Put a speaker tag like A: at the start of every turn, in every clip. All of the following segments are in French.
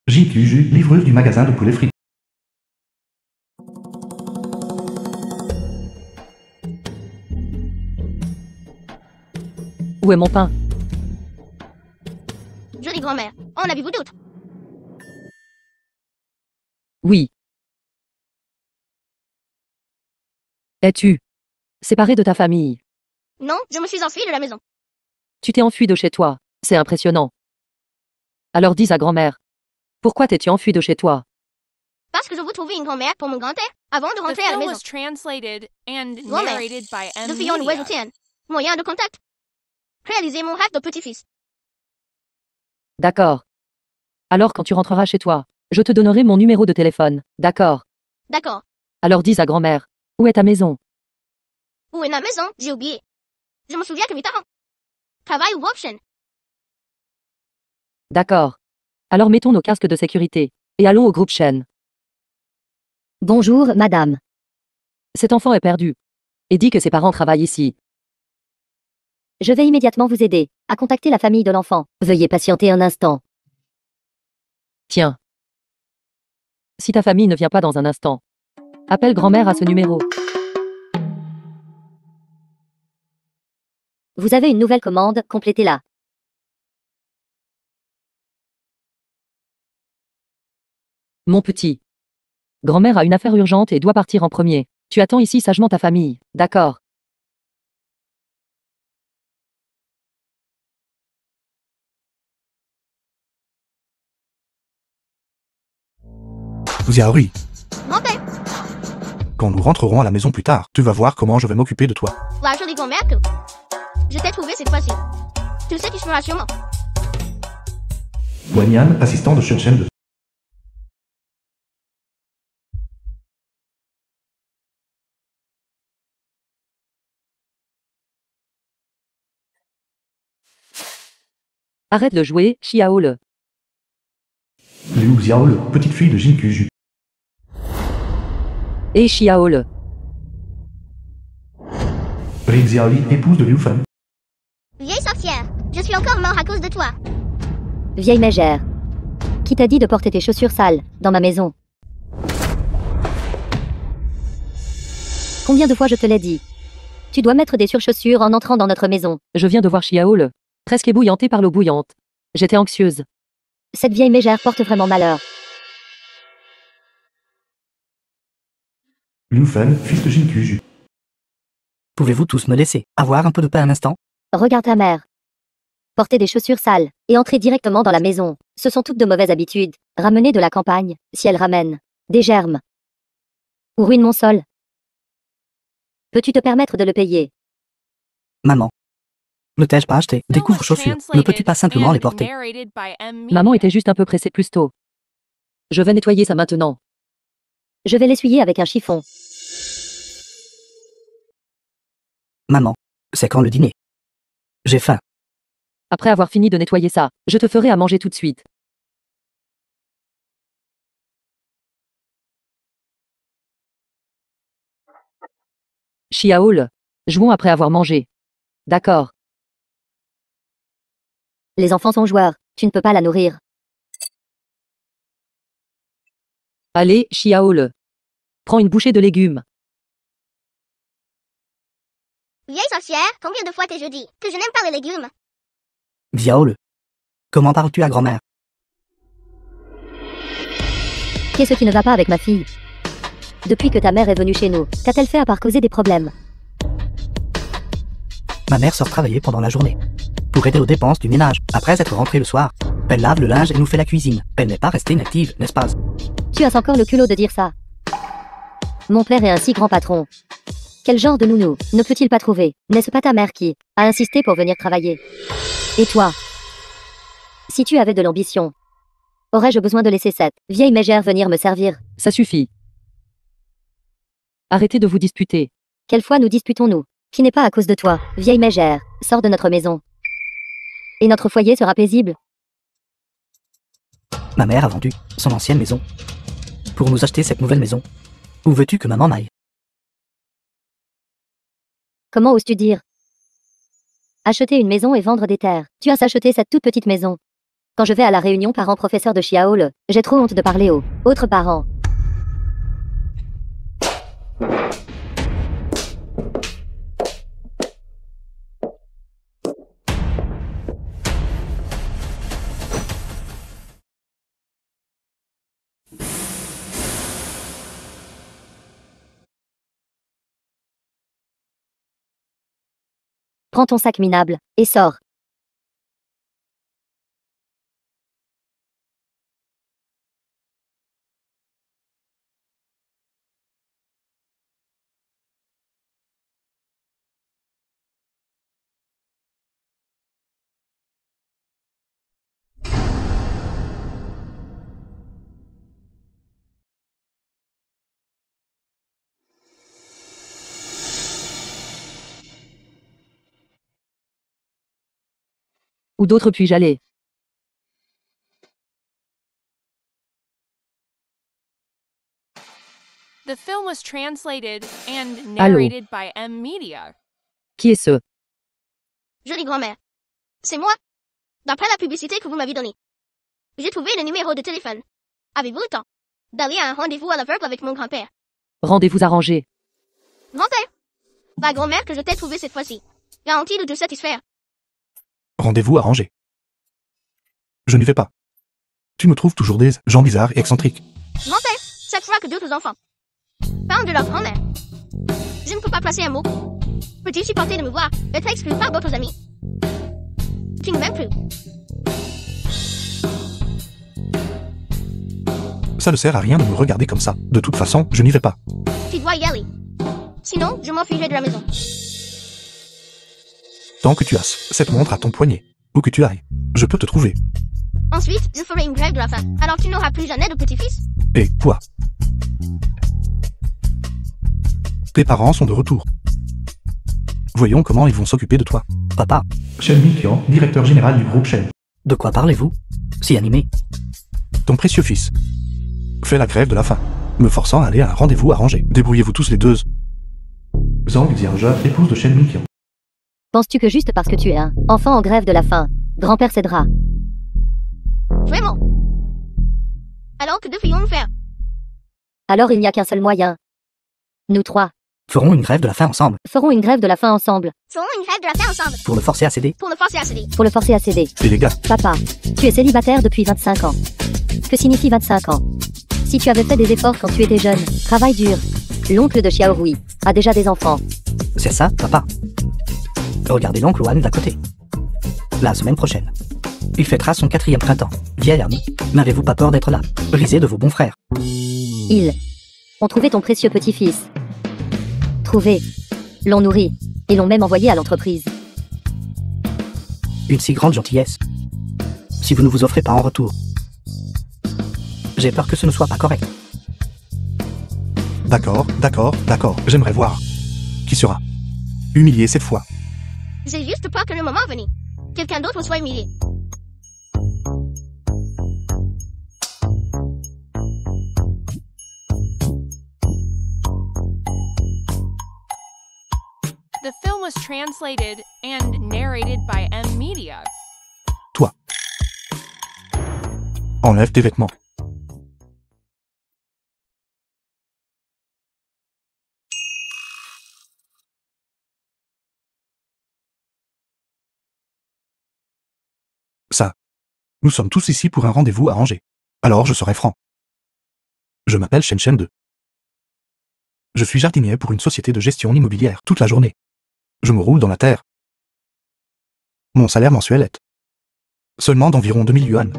A: JQJ, livreuse du magasin de poulet frit.
B: Où est mon pain?
C: Jolie grand-mère, en avez-vous d'autres?
B: Oui. Es-tu séparé de ta famille?
C: Non, je me suis enfuie de la maison.
B: Tu t'es enfui de chez toi. C'est impressionnant. Alors dis à grand-mère. Pourquoi t'es-tu enfui de chez toi?
C: Parce que je veux trouver une grand-mère pour mon grand-père avant de
D: The
C: rentrer à la
D: film
C: maison.
D: was translated and
C: Grand-mère,
D: narrated by M.
C: depuis on
D: Media.
C: Wellington. Moyen de contact. Réaliser mon rêve de petit-fils.
B: D'accord. Alors quand tu rentreras chez toi, je te donnerai mon numéro de téléphone. D'accord.
C: D'accord.
B: Alors dis à grand-mère. Où est ta maison?
C: Où est ma maison? J'ai oublié. Je me souviens que mes parents. Travail ou option.
B: D'accord. Alors mettons nos casques de sécurité. Et allons au groupe chaîne.
E: Bonjour, madame.
B: Cet enfant est perdu. Et dit que ses parents travaillent ici.
E: Je vais immédiatement vous aider à contacter la famille de l'enfant. Veuillez patienter un instant.
B: Tiens. Si ta famille ne vient pas dans un instant, appelle grand-mère à ce numéro.
E: Vous avez une nouvelle commande, complétez-la.
B: Mon petit. Grand-mère a une affaire urgente et doit partir en premier. Tu attends ici sagement ta famille. D'accord.
A: Xiaori,
C: Montez.
A: quand nous rentrerons à la maison plus tard, tu vas voir comment je vais m'occuper de toi.
C: La jolie grand-mère que. Je t'ai trouvé cette fois-ci. Tu sais qui sera sûrement.
A: Wanyan, assistant de Shenzhen 2.
B: Arrête de jouer, Xiaole.
A: Liu Xiaole, petite fille de JQJ.
B: Et Xiaole.
A: Ri Xiaoli, épouse de Liu Fan.
C: Vieille sorcière, je suis encore mort à cause de toi.
E: Vieille mégère. Qui t'a dit de porter tes chaussures sales dans ma maison? Combien de fois je te l'ai dit? Tu dois mettre des surchaussures en entrant dans notre maison.
B: Je viens de voir Xiaole. Presque ébouillantée par l'eau bouillante. J'étais anxieuse.
E: Cette vieille mégère porte vraiment malheur.
A: Liu Fan, fils de JQJ.
F: Pouvez-vous tous me laisser avoir un peu de pain un instant?
E: Regarde ta mère. Porter des chaussures sales et entrer directement dans la maison, ce sont toutes de mauvaises habitudes. Ramener de la campagne, si elle ramène des germes ou ruine mon sol. Peux-tu te permettre de le payer?
F: Maman. Ne t'ai-je pas acheté des
D: Film was
F: couvre-chaussures? Ne peux-tu pas
D: translated
F: simplement
D: and
F: les porter?
D: narrated by M. Media.
B: Maman était juste un peu pressée plus tôt. Je vais nettoyer ça maintenant.
E: Je vais l'essuyer avec un chiffon.
F: Maman. C'est quand le dîner? J'ai faim.
B: Après avoir fini de nettoyer ça, je te ferai à manger tout de suite. Xiaole. Jouons après avoir mangé. D'accord.
E: Les enfants sont joueurs, tu ne peux pas la nourrir.
B: Allez, Xiaole. Prends une bouchée de légumes.
C: Vieille sorcière, combien de fois t'ai-je dit que je n'aime pas les légumes?
F: Xiaole. Comment parles-tu à grand-mère?
E: Qu'est-ce qui ne va pas avec ma fille? Depuis que ta mère est venue chez nous, qu'a-t-elle fait à part causer des problèmes?
F: Ma mère sort travailler pendant la journée. Pour aider aux dépenses du ménage. Après être rentrée le soir, elle lave le linge et nous fait la cuisine. Elle n'est pas restée inactive, n'est-ce pas?
E: Tu as encore le culot de dire ça. Mon père est un si grand patron. Quel genre de nounou ne peut-il pas trouver? N'est-ce pas ta mère qui a insisté pour venir travailler? Et toi? Si tu avais de l'ambition, aurais-je besoin de laisser cette vieille mégère venir me servir?
B: Ça suffit. Arrêtez de vous disputer.
E: Quelle fois nous disputons-nous? Qui n'est pas à cause de toi, vieille mégère, sors de notre maison. Et notre foyer sera paisible.
F: Ma mère a vendu son ancienne maison pour nous acheter cette nouvelle maison. Où veux-tu que maman aille?
E: Comment oses-tu dire? Acheter une maison et vendre des terres. Tu as acheté cette toute petite maison. Quand je vais à la réunion parents-professeurs de Xiaole, j'ai trop honte de parler aux autres parents. Prends ton sac minable et sors.
B: Où d'autres puis-je aller?
D: The film was translated and
B: Allô?
D: narrated by M Media.
B: Qui est ce?
C: Jolie grand-mère. C'est moi. D'après la publicité que vous m'avez donnée. J'ai trouvé le numéro de téléphone. Avez-vous le temps d'aller à un rendez-vous à l'aveugle avec mon grand-père?
B: Rendez-vous arrangé.
C: Grand-père. La grand-mère que je t'ai trouvée cette fois-ci. Garantie de te satisfaire.
A: Rendez-vous arrangé. Je n'y vais pas. Tu me trouves toujours des gens bizarres et excentriques.
C: Grand-père, cette fois que d'autres enfants parlent de leur grand-mère. Je ne peux pas placer un mot. Peux-tu supporter de me voir être exclu par d'autres amis? Tu ne m'aimes plus.
A: Ça ne sert à rien de me regarder comme ça. De toute façon, je n'y vais pas.
C: Tu dois y aller. Sinon, je m'enfuirai de la maison.
A: Tant que tu as cette montre à ton poignet, où que tu ailles, je peux te trouver.
C: Ensuite, je ferai une grève de la faim. Alors tu n'auras plus jamais de petit-fils?
A: Et quoi? Tes parents sont de retour. Voyons comment ils vont s'occuper de toi.
F: Papa,
A: Shen Minqian, directeur général du groupe Shen.
F: de quoi parlez-vous? Si animé.
A: Ton précieux fils fait la grève de la faim, me forçant à aller à un rendez-vous arrangé. Débrouillez-vous tous les deux. Zhang Xiaojia, épouse de Shen Minqian.
E: Penses-tu que juste parce que tu es un enfant en grève de la faim, grand-père cédera?
C: Vraiment? Alors que devrions-nous faire?
E: Alors il n'y a qu'un seul moyen. Nous trois
F: Ferons une grève de la faim ensemble,
E: ferons une grève de la faim ensemble,
C: Ferons une grève de la faim ensemble.
F: pour le forcer à céder.
C: Pour le forcer à céder.
E: pour le forcer à céder.
A: Et les gars,
E: Papa, tu es célibataire depuis 25 ans. Que signifie 25 ans? Si tu avais fait des efforts quand tu étais jeune, travail dur. L'oncle de Xiaorui a déjà des enfants.
F: C'est ça, papa. Regardez l'oncle Wan d'à côté. La semaine prochaine. Il fêtera son 4e printemps. Vieil ami, n'avez-vous pas peur d'être là, brisé de vos bons frères?
E: Ils ont trouvé ton précieux petit-fils. Trouvé, l'ont nourri, et l'ont même envoyé à l'entreprise.
F: Une si grande gentillesse. Si vous ne vous offrez pas en retour. J'ai peur que ce ne soit pas correct.
A: d'accord, j'aimerais voir. Qui sera humilié cette fois?
C: J'ai juste peur que le moment venu, quelqu'un d'autre soit humilié.
D: The film was translated and narrated by M Media.
A: Toi. Enlève tes vêtements. Ça. Nous sommes tous ici pour un rendez-vous arrangé. Alors je serai franc. Je m'appelle Shen Shen 2. Je suis jardinier pour une société de gestion immobilière toute la journée. Je me roule dans la terre. Mon salaire mensuel est seulement d'environ 2000 yuan.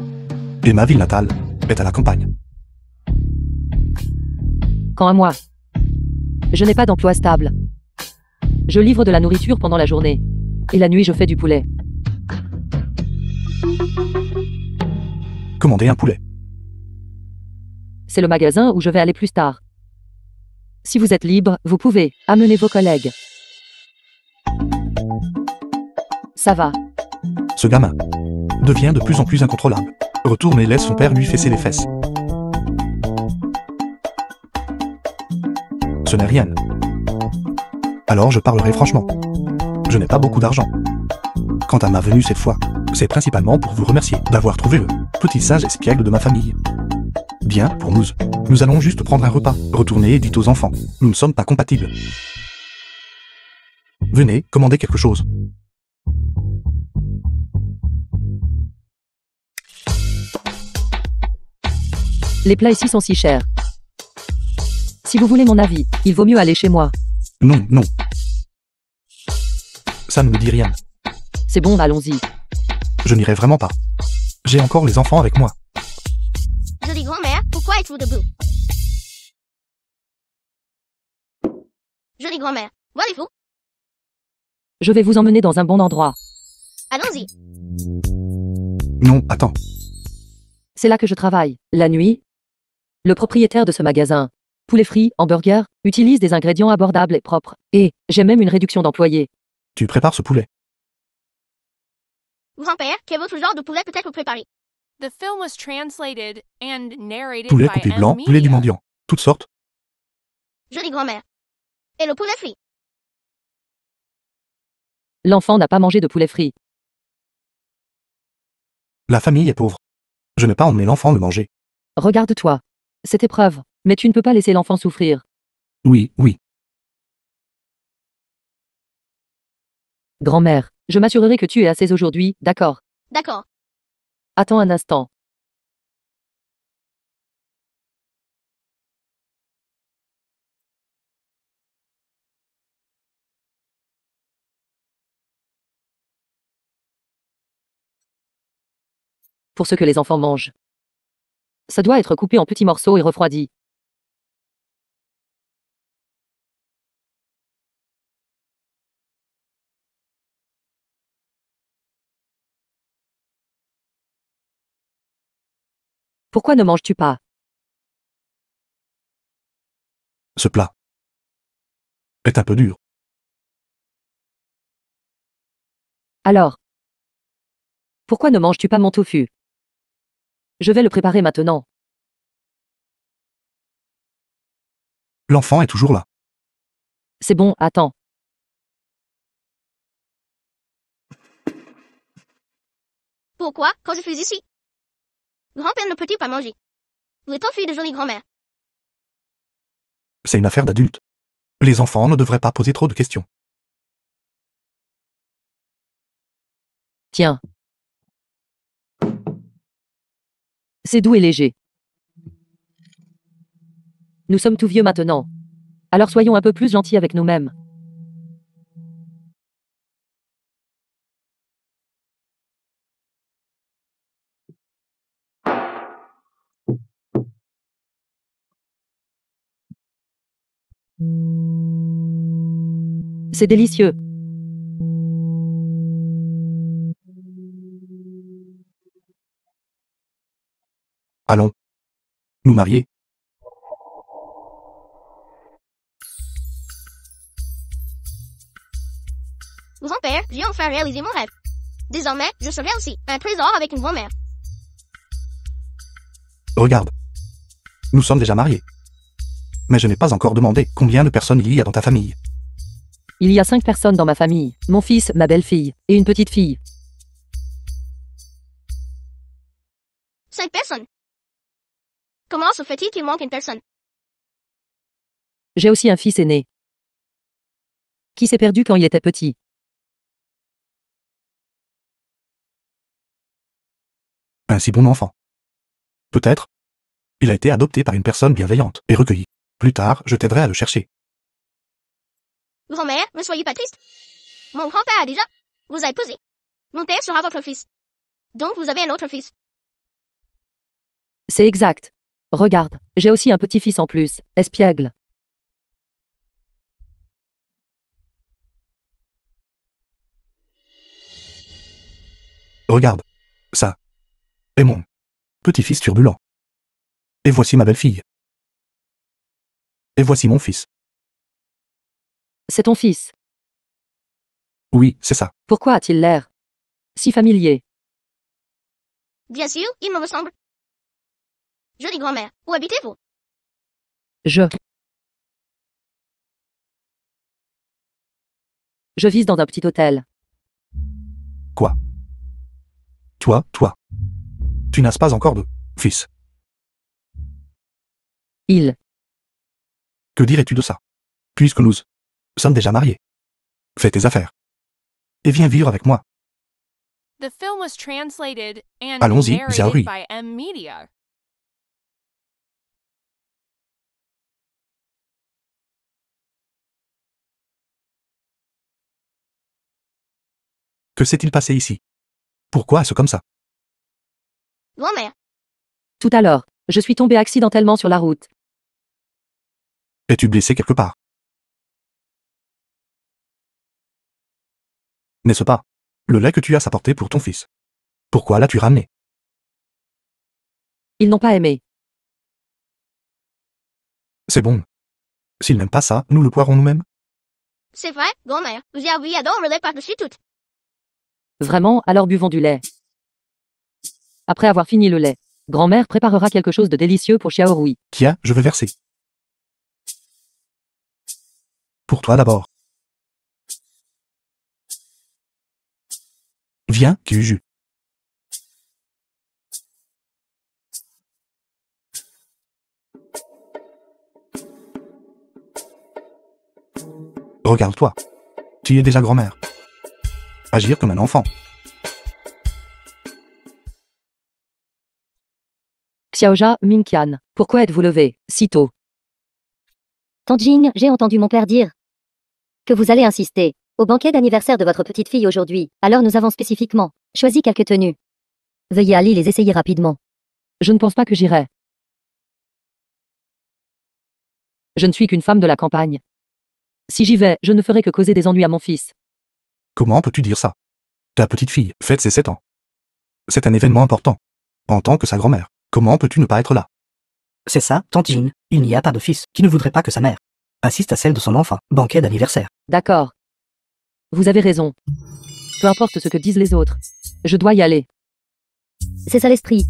A: Et ma ville natale est à la campagne.
B: Quant à moi, je n'ai pas d'emploi stable. Je livre de la nourriture pendant la journée. Et la nuit, je fais du poulet.
A: Commandez un poulet.
B: C'est le magasin où je vais aller plus tard. Si vous êtes libre, vous pouvez amener vos collègues. Ça va.
A: Ce gamin devient de plus en plus incontrôlable. Retourne et laisse son père lui fesser les fesses. Ce n'est rien. Alors je parlerai franchement. Je n'ai pas beaucoup d'argent. Quant à ma venue cette fois, C'est principalement pour vous remercier d'avoir trouvé le petit singe espiègle de ma famille. Bien, pour nous. Nous allons juste prendre un repas. Retournez et dites aux enfants. Nous ne sommes pas compatibles. Venez, commandez quelque chose.
B: Les plats ici sont si chers. Si vous voulez mon avis, il vaut mieux aller chez moi.
A: Non, non. Ça ne me dit rien.
B: C'est bon, allons-y.
A: Je n'irai vraiment pas. J'ai encore les enfants avec moi.
C: Jolie grand-mère, pourquoi êtes-vous debout? Jolie grand-mère, voyez-vous?
B: Je vais vous emmener dans un bon endroit.
C: Allons-y.
A: Non, attends.
B: C'est là que je travaille. La nuit, le propriétaire de ce magasin, poulet frit, hamburger, utilise des ingrédients abordables et propres. Et j'ai même une réduction d'employés.
A: Tu prépares ce poulet.
C: Grand-père, quel autre genre de poulet peut-être vous préparer?
D: The film was translated and narrated
A: Poulet
D: by
A: coupé
D: M.
A: blanc, poulet du
D: Media.
A: mendiant. Toutes sortes.
C: Jolie grand-mère. Et le poulet frit?
B: L'enfant n'a pas mangé de poulet frit.
A: La famille est pauvre. Je n'ai pas emmené l'enfant le manger.
B: Regarde-toi. C'est épreuve. Mais tu ne peux pas laisser l'enfant souffrir.
A: Oui, oui.
B: Grand-mère, je m'assurerai que tu es assez aujourd'hui, d'accord?
C: D'accord.
B: Attends un instant. Pour ce que les enfants mangent. Ça doit être coupé en petits morceaux et refroidi. Pourquoi ne manges-tu pas?
A: Ce plat est un peu dur.
B: Alors, pourquoi ne manges-tu pas mon tofu? Je vais le préparer maintenant.
A: L'enfant est toujours là.
B: C'est bon, attends.
C: Pourquoi, quand je suis ici? Grand-père ne peut-il pas manger? Vous êtes fille de jolie grand-mère.
A: C'est une affaire d'adultes. Les enfants ne devraient pas poser trop de questions.
B: Tiens. C'est doux et léger. Nous sommes tout vieux maintenant. Alors soyons un peu plus gentils avec nous-mêmes. C'est délicieux.
A: Allons. Nous marier.
C: Grand-père, j'ai enfin réalisé mon rêve. Désormais, je serai aussi un trésor avec une grand-mère.
A: Regarde. Nous sommes déjà mariés. Mais je n'ai pas encore demandé combien de personnes il y a dans ta famille.
B: Il y a 5 personnes dans ma famille. Mon fils, ma belle-fille, et une petite fille.
C: 5 personnes. Comment se fait-il qu'il manque une personne?
B: J'ai aussi un fils aîné. Qui s'est perdu quand il était petit.
A: Un si bon enfant. Peut-être. Il a été adopté par une personne bienveillante et recueilli. Plus tard, je t'aiderai à le chercher.
C: Grand-mère, ne soyez pas triste. Mon grand-père a déjà vous a épousé. Mon père sera votre fils. Donc vous avez un autre fils.
B: C'est exact. Regarde, j'ai aussi un petit-fils en plus, espiègle.
A: Regarde. Ça. est mon petit-fils turbulent. Et voici ma belle-fille. Et voici mon fils.
B: C'est ton fils.
A: Oui, c'est ça.
B: Pourquoi a-t-il l'air si familier?
C: Bien sûr, il me ressemble. Jolie grand-mère, où habitez-vous?
B: Je vis dans un petit hôtel.
A: Quoi? Toi. Tu n'as pas encore de fils.
B: Il.
A: Que dirais-tu de ça? Puisque nous sommes déjà mariés. Fais tes affaires. Et viens vivre avec moi.
D: The film was translated and
A: Allons-y,
D: narrated
A: Xiaorui.
D: by M Media.
A: Que s'est-il passé ici? Pourquoi est-ce comme ça?
C: Grand-mère.
B: Tout à l'heure, je suis tombé accidentellement sur la route.
A: Es-tu blessé quelque part? N'est-ce pas? Le lait que tu as apporté pour ton fils. Pourquoi l'as-tu ramené?
B: Ils n'ont pas aimé.
A: C'est bon. S'ils n'aiment pas ça, nous le boirons nous-mêmes.
C: C'est vrai, grand-mère. Xiaoui adore le lait par-dessus tout.
B: Vraiment, alors buvons du lait. Après avoir fini le lait, grand-mère préparera quelque chose de délicieux pour Xiaorui.
A: Tiens, je vais verser. Pour toi d'abord. Viens, Kyuju. Regarde-toi. Tu es déjà grand-mère. Agir comme un enfant.
B: Xiaoja, Minqian, pourquoi êtes-vous levé si tôt?
E: Tante Jing, j'ai entendu mon père dire que vous allez insister au banquet d'anniversaire de votre petite fille aujourd'hui. Alors nous avons spécifiquement choisi quelques tenues. Veuillez aller les essayer rapidement.
B: Je ne pense pas que j'irai. Je ne suis qu'une femme de la campagne. Si j'y vais, je ne ferai que causer des ennuis à mon fils.
A: Comment peux-tu dire ça? Ta petite fille fête ses 7 ans. C'est un événement important. En tant que sa grand-mère, comment peux-tu ne pas être là?
F: C'est ça, tante Jean. Il n'y a pas de fils qui ne voudrait pas que sa mère assiste à celle de son enfant. Banquet d'anniversaire.
B: D'accord. Vous avez raison. Peu importe ce que disent les autres. Je dois y aller.
E: C'est ça l'esprit.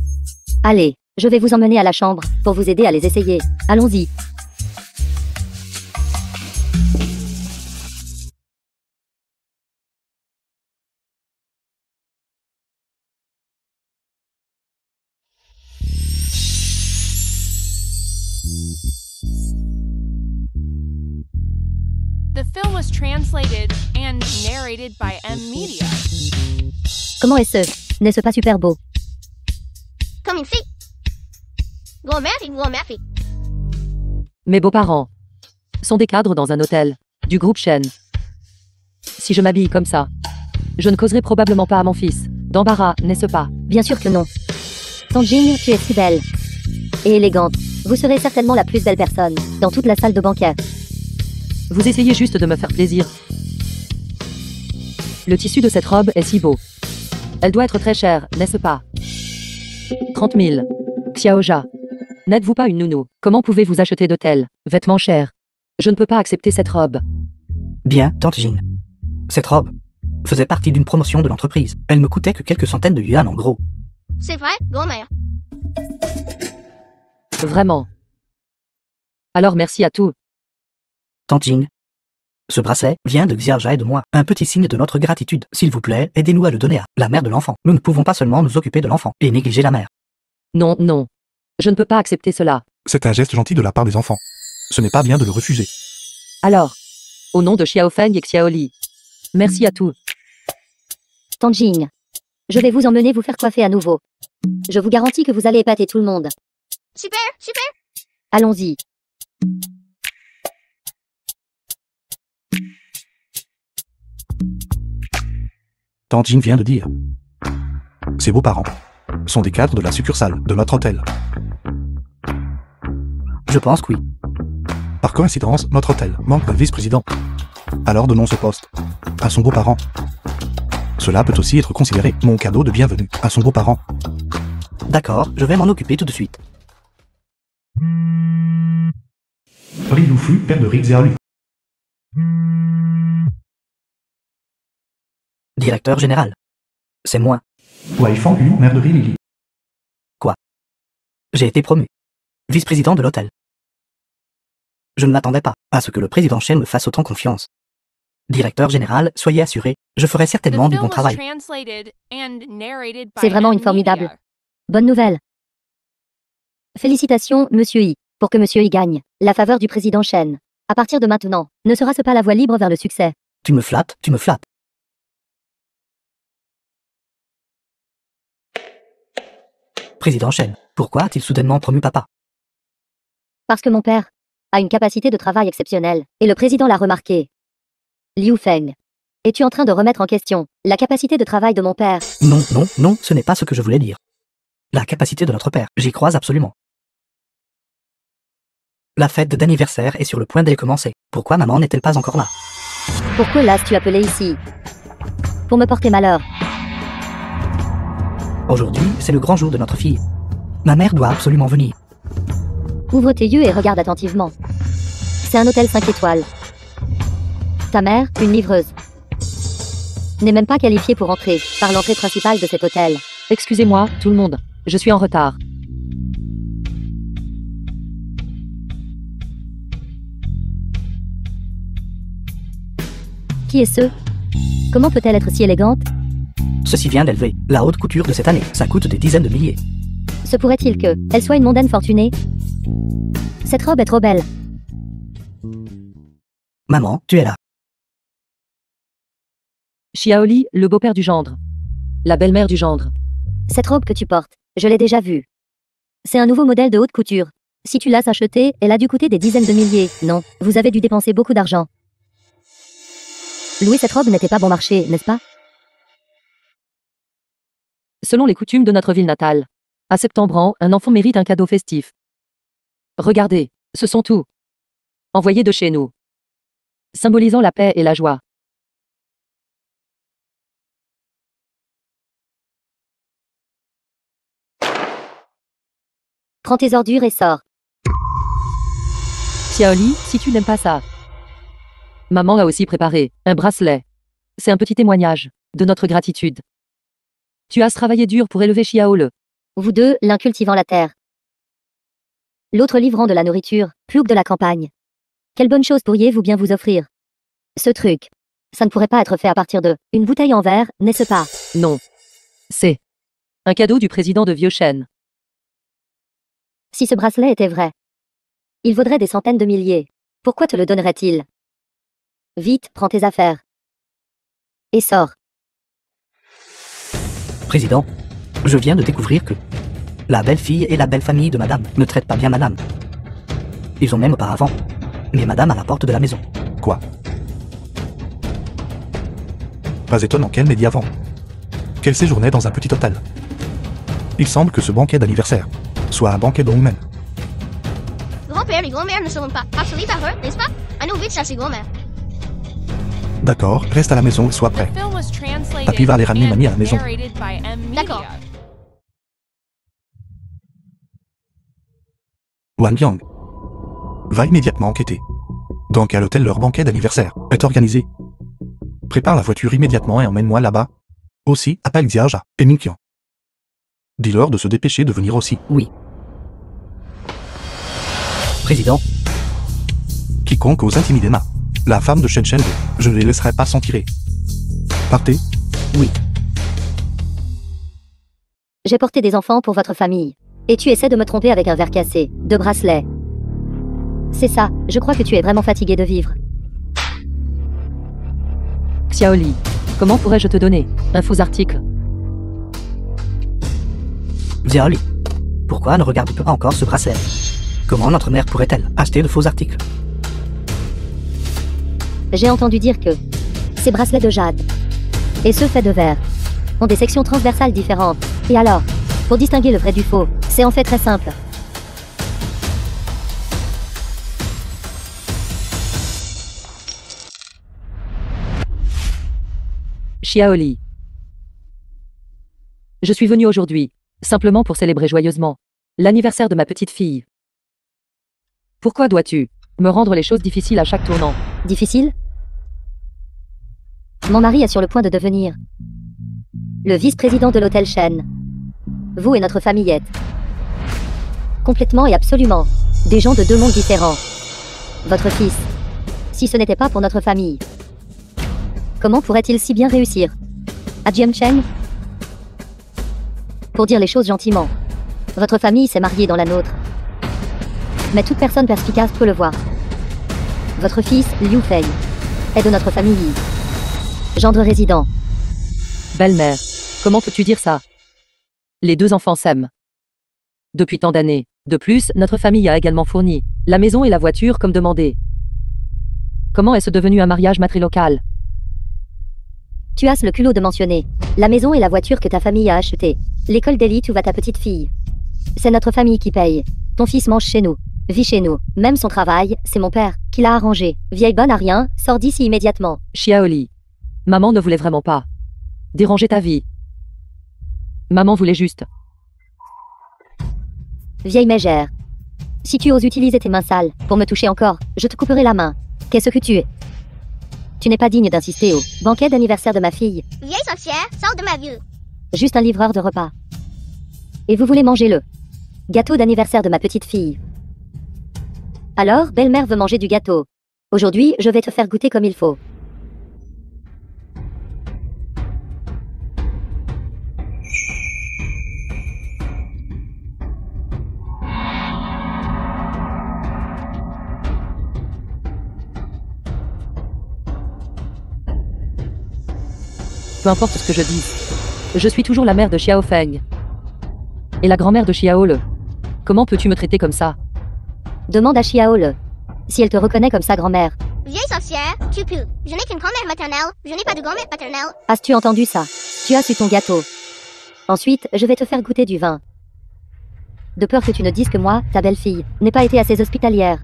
E: Allez, je vais vous emmener à la chambre pour vous aider à les essayer. Allons-y.
D: The film was translated and narrated by M Media.
E: Comment est-ce? N'est-ce pas super beau?
C: Comme une fille. Grand-mère et grand-mère fille.
B: Mes beaux-parents sont des cadres dans un hôtel du groupe Shen. Si je m'habille comme ça, je ne causerai probablement pas à mon fils d'embarras, n'est-ce pas?
E: Bien sûr que non. Tante Jing, tu es si belle et élégante. Vous serez certainement la plus belle personne dans toute la salle de banquet.
B: Vous essayez juste de me faire plaisir. Le tissu de cette robe est si beau. Elle doit être très chère, n'est-ce pas? 30 000. Xiaoja. N'êtes-vous pas une nounou? Comment pouvez-vous acheter de tels vêtements chers? Je ne peux pas accepter cette robe.
F: Bien, tante Jean. Cette robe faisait partie d'une promotion de l'entreprise. Elle me coûtait que quelques centaines de yuan en gros.
C: C'est vrai, grand-mère.
B: Vraiment. Alors merci à tous.
F: Tante Jean. Ce bracelet vient de Xiaoja et de moi. Un petit signe de notre gratitude. S'il vous plaît, aidez-nous à le donner à la mère de l'enfant. Nous ne pouvons pas seulement nous occuper de l'enfant et négliger la mère.
B: Non, non. Je ne peux pas accepter cela.
A: C'est un geste gentil de la part des enfants. Ce n'est pas bien de le refuser.
B: Alors, au nom de Xiaofeng et Xiaoli, merci à tous.
E: Tante Jing, je vais vous emmener vous faire coiffer à nouveau. Je vous garantis que vous allez épater tout le monde.
C: Super, super.
E: Allons-y.
A: Tante Jean vient de dire. Ses beaux-parents sont des cadres de la succursale de notre hôtel.
F: Je pense que oui.
A: Par coïncidence, notre hôtel manque d'un vice-président. Alors donnons ce poste à son beau-parent. Cela peut aussi être considéré mon cadeau de bienvenue à son beau-parent.
F: D'accord, je vais m'en occuper tout de suite.
A: Ri Lufu, père de Ri Xiaolu.
F: Directeur général. C'est moi.
A: Wai Fang Yu, mère de Ri Lili.
F: J'ai été promu vice-président de l'hôtel. Je ne m'attendais pas à ce que le président Shen me fasse autant confiance. Directeur général, soyez assuré, je ferai
D: The
F: certainement du
D: film
F: bon
D: was
F: travail.
D: translated and narrated by
E: C'est vraiment une
D: M
E: formidable.
D: Media.
E: Bonne nouvelle. Félicitations, Monsieur I, pour que Monsieur I gagne la faveur du président Chen. À partir de maintenant, ne sera-ce pas la voie libre vers le succès?
F: Tu me flattes, tu me flattes. Président Chen, pourquoi a-t-il soudainement promu papa?
E: Parce que mon père a une capacité de travail exceptionnelle, et le président l'a remarqué. Liu Feng, es-tu en train de remettre en question la capacité de travail de mon père?
F: Non, non, non, ce n'est pas ce que je voulais dire. La capacité de notre père, j'y crois absolument. La fête d'anniversaire est sur le point de commencer. Pourquoi maman n'est-elle pas encore là?
E: Pourquoi l'as-tu appelé ici? Pour me porter malheur.
F: Aujourd'hui, c'est le grand jour de notre fille. Ma mère doit absolument venir.
E: Ouvre tes yeux et regarde attentivement. C'est un hôtel 5 étoiles. Ta mère, une livreuse, n'est même pas qualifiée pour entrer par l'entrée principale de cet hôtel.
B: Excusez-moi, tout le monde. Je suis en retard.
E: Qui est ce? Comment peut-elle être si élégante?
F: Ceci vient d'élever. La haute couture de cette année, ça coûte des dizaines de milliers.
E: Se pourrait-il que elle soit une mondaine fortunée? Cette robe est trop belle.
F: Maman, tu es là.
B: Xiaoli, le beau-père du gendre. La belle-mère du gendre.
E: Cette robe que tu portes, je l'ai déjà vue. C'est un nouveau modèle de haute couture. Si tu l'as achetée, elle a dû coûter des dizaines de milliers. Non, vous avez dû dépenser beaucoup d'argent. Louer cette robe n'était pas bon marché, n'est-ce pas?
B: Selon les coutumes de notre ville natale. À Septembre, un enfant mérite un cadeau festif. Regardez, ce sont tout. Envoyés de chez nous. Symbolisant la paix et la joie.
E: Prends tes ordures et sors.
B: Xiaoli, si tu n'aimes pas ça. Maman a aussi préparé un bracelet. C'est un petit témoignage de notre gratitude. Tu as travaillé dur pour élever Xiaole.
E: Vous deux, l'un cultivant la terre, l'autre livrant de la nourriture, plouc de la campagne. Quelle bonne chose pourriez-vous bien vous offrir? Ce truc, ça ne pourrait pas être fait à partir de une bouteille en verre, n'est-ce pas?
B: Non. C'est un cadeau du président de Vieux Chêne.
E: Si ce bracelet était vrai, il vaudrait des centaines de milliers. Pourquoi te le donnerait-il? Vite, prends tes affaires. Et sors.
F: Président, je viens de découvrir que la belle-fille et la belle-famille de madame ne traitent pas bien madame. Ils ont même auparavant mis madame à la porte de la maison.
A: Quoi? Pas étonnant qu'elle m'ait dit avant qu'elle séjournait dans un petit hôtel. Il semble que ce banquet d'anniversaire soit un banquet de nous-mêmes.
C: Grand-père et grand-mère ne seront pas harcelés par eux, n'est-ce pas? Allons vite chercher grand-mère.
A: D'accord, reste à la maison et sois
D: The
A: prêt.
D: film was translated
A: Papy va aller ramener mamie à la
D: and
A: maison.
D: narrated by M Media.
C: D'accord.
A: Wang Yang, va immédiatement enquêter. Dans quel hôtel leur banquet d'anniversaire est organisé? Prépare la voiture immédiatement et emmène-moi là-bas. Aussi, appelle Xiaoja et Minqian. Dis-leur de se dépêcher de venir aussi.
F: Oui. Président,
A: Quiconque ose intimider la femme de Shen Shen, je ne les laisserai pas s'en tirer. Partez.
F: oui.
E: J'ai porté des enfants pour votre famille. Et tu essaies de me tromper avec un verre cassé, de bracelet. C'est ça, je crois que tu es vraiment fatigué de vivre.
B: Xiaoli, comment pourrais-je te donner un faux article?
F: Xiaoli, pourquoi ne regardes-tu pas encore ce bracelet? Comment notre mère pourrait-elle acheter de faux articles?
E: J'ai entendu dire que ces bracelets de jade et ceux faits de verre ont des sections transversales différentes. Et alors, pour distinguer le vrai du faux, c'est en fait très simple.
B: Xiaoli. Je suis venu aujourd'hui, simplement pour célébrer joyeusement l'anniversaire de ma petite fille. Pourquoi dois-tu me rendre les choses difficiles à chaque tournant?
E: Difficile? Mon mari est sur le point de devenir le vice-président de l'hôtel Shen. Vous et notre famille êtes complètement et absolument des gens de deux mondes différents. Votre fils, si ce n'était pas pour notre famille, Comment pourrait-il si bien réussir? À Jiang Cheng? Pour dire les choses gentiment, votre famille s'est mariée dans la nôtre. Mais toute personne perspicace peut le voir. Votre fils, Liu Fei, est de notre famille. Gendre résident.
B: Belle-mère, comment peux-tu dire ça? Les deux enfants s'aiment. Depuis tant d'années. De plus, notre famille a également fourni la maison et la voiture comme demandé. Comment est-ce devenu un mariage matrilocal?
E: Tu as le culot de mentionner la maison et la voiture que ta famille a achetées. L'école d'élite où va ta petite fille. C'est notre famille qui paye. Ton fils mange chez nous, vit chez nous. Même son travail, c'est mon père qui l'a arrangé. Vieille bonne à rien, sors d'ici immédiatement.
B: Xiaoli. Maman ne voulait vraiment pas déranger ta vie. Maman voulait juste.
E: Vieille mégère. Si tu oses utiliser tes mains sales pour me toucher encore, je te couperai la main. Qu'est-ce que tu es? Tu n'es pas digne d'insister au banquet d'anniversaire de ma fille.
C: Vieille sorcière, sors de ma vue.
E: Juste un livreur de repas. Et vous voulez manger le gâteau d'anniversaire de ma petite fille. Alors, belle-mère veut manger du gâteau. Aujourd'hui, je vais te faire goûter comme il faut.
B: Peu importe ce que je dis. Je suis toujours la mère de Xiao Feng. Et la grand-mère de Xiao Le. Comment peux-tu me traiter comme ça?
E: Demande à Xiao Le si elle te reconnaît comme sa grand-mère.
C: Vieille sorcière, tu pues. Je n'ai qu'une grand-mère maternelle, je n'ai pas de grand-mère paternelle.
E: As-tu entendu ça? Tu as su ton gâteau. Ensuite, je vais te faire goûter du vin. De peur que tu ne dises que moi, ta belle-fille, n'ai pas été assez hospitalière.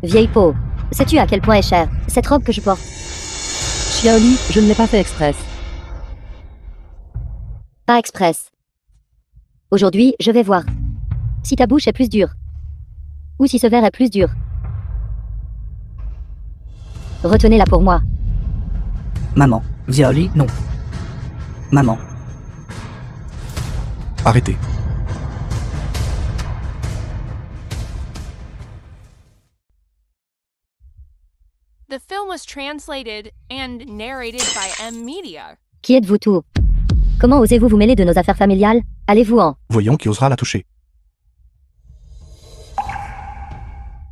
E: Vieille peau. Sais-tu à quel point est chère cette robe que je porte?
B: Xiaoli, je ne l'ai pas fait express.
E: Pas express. Aujourd'hui, je vais voir si ta bouche est plus dure. Ou si ce verre est plus dur. Retenez-la pour moi.
F: Maman. Xiaoli, non. Maman.
A: Arrêtez.
D: The film was translated and narrated by M Media.
E: Qui êtes-vous tout? Comment osez-vous vous mêler de nos affaires familiales? Allez-vous en?
A: Voyons qui osera la toucher.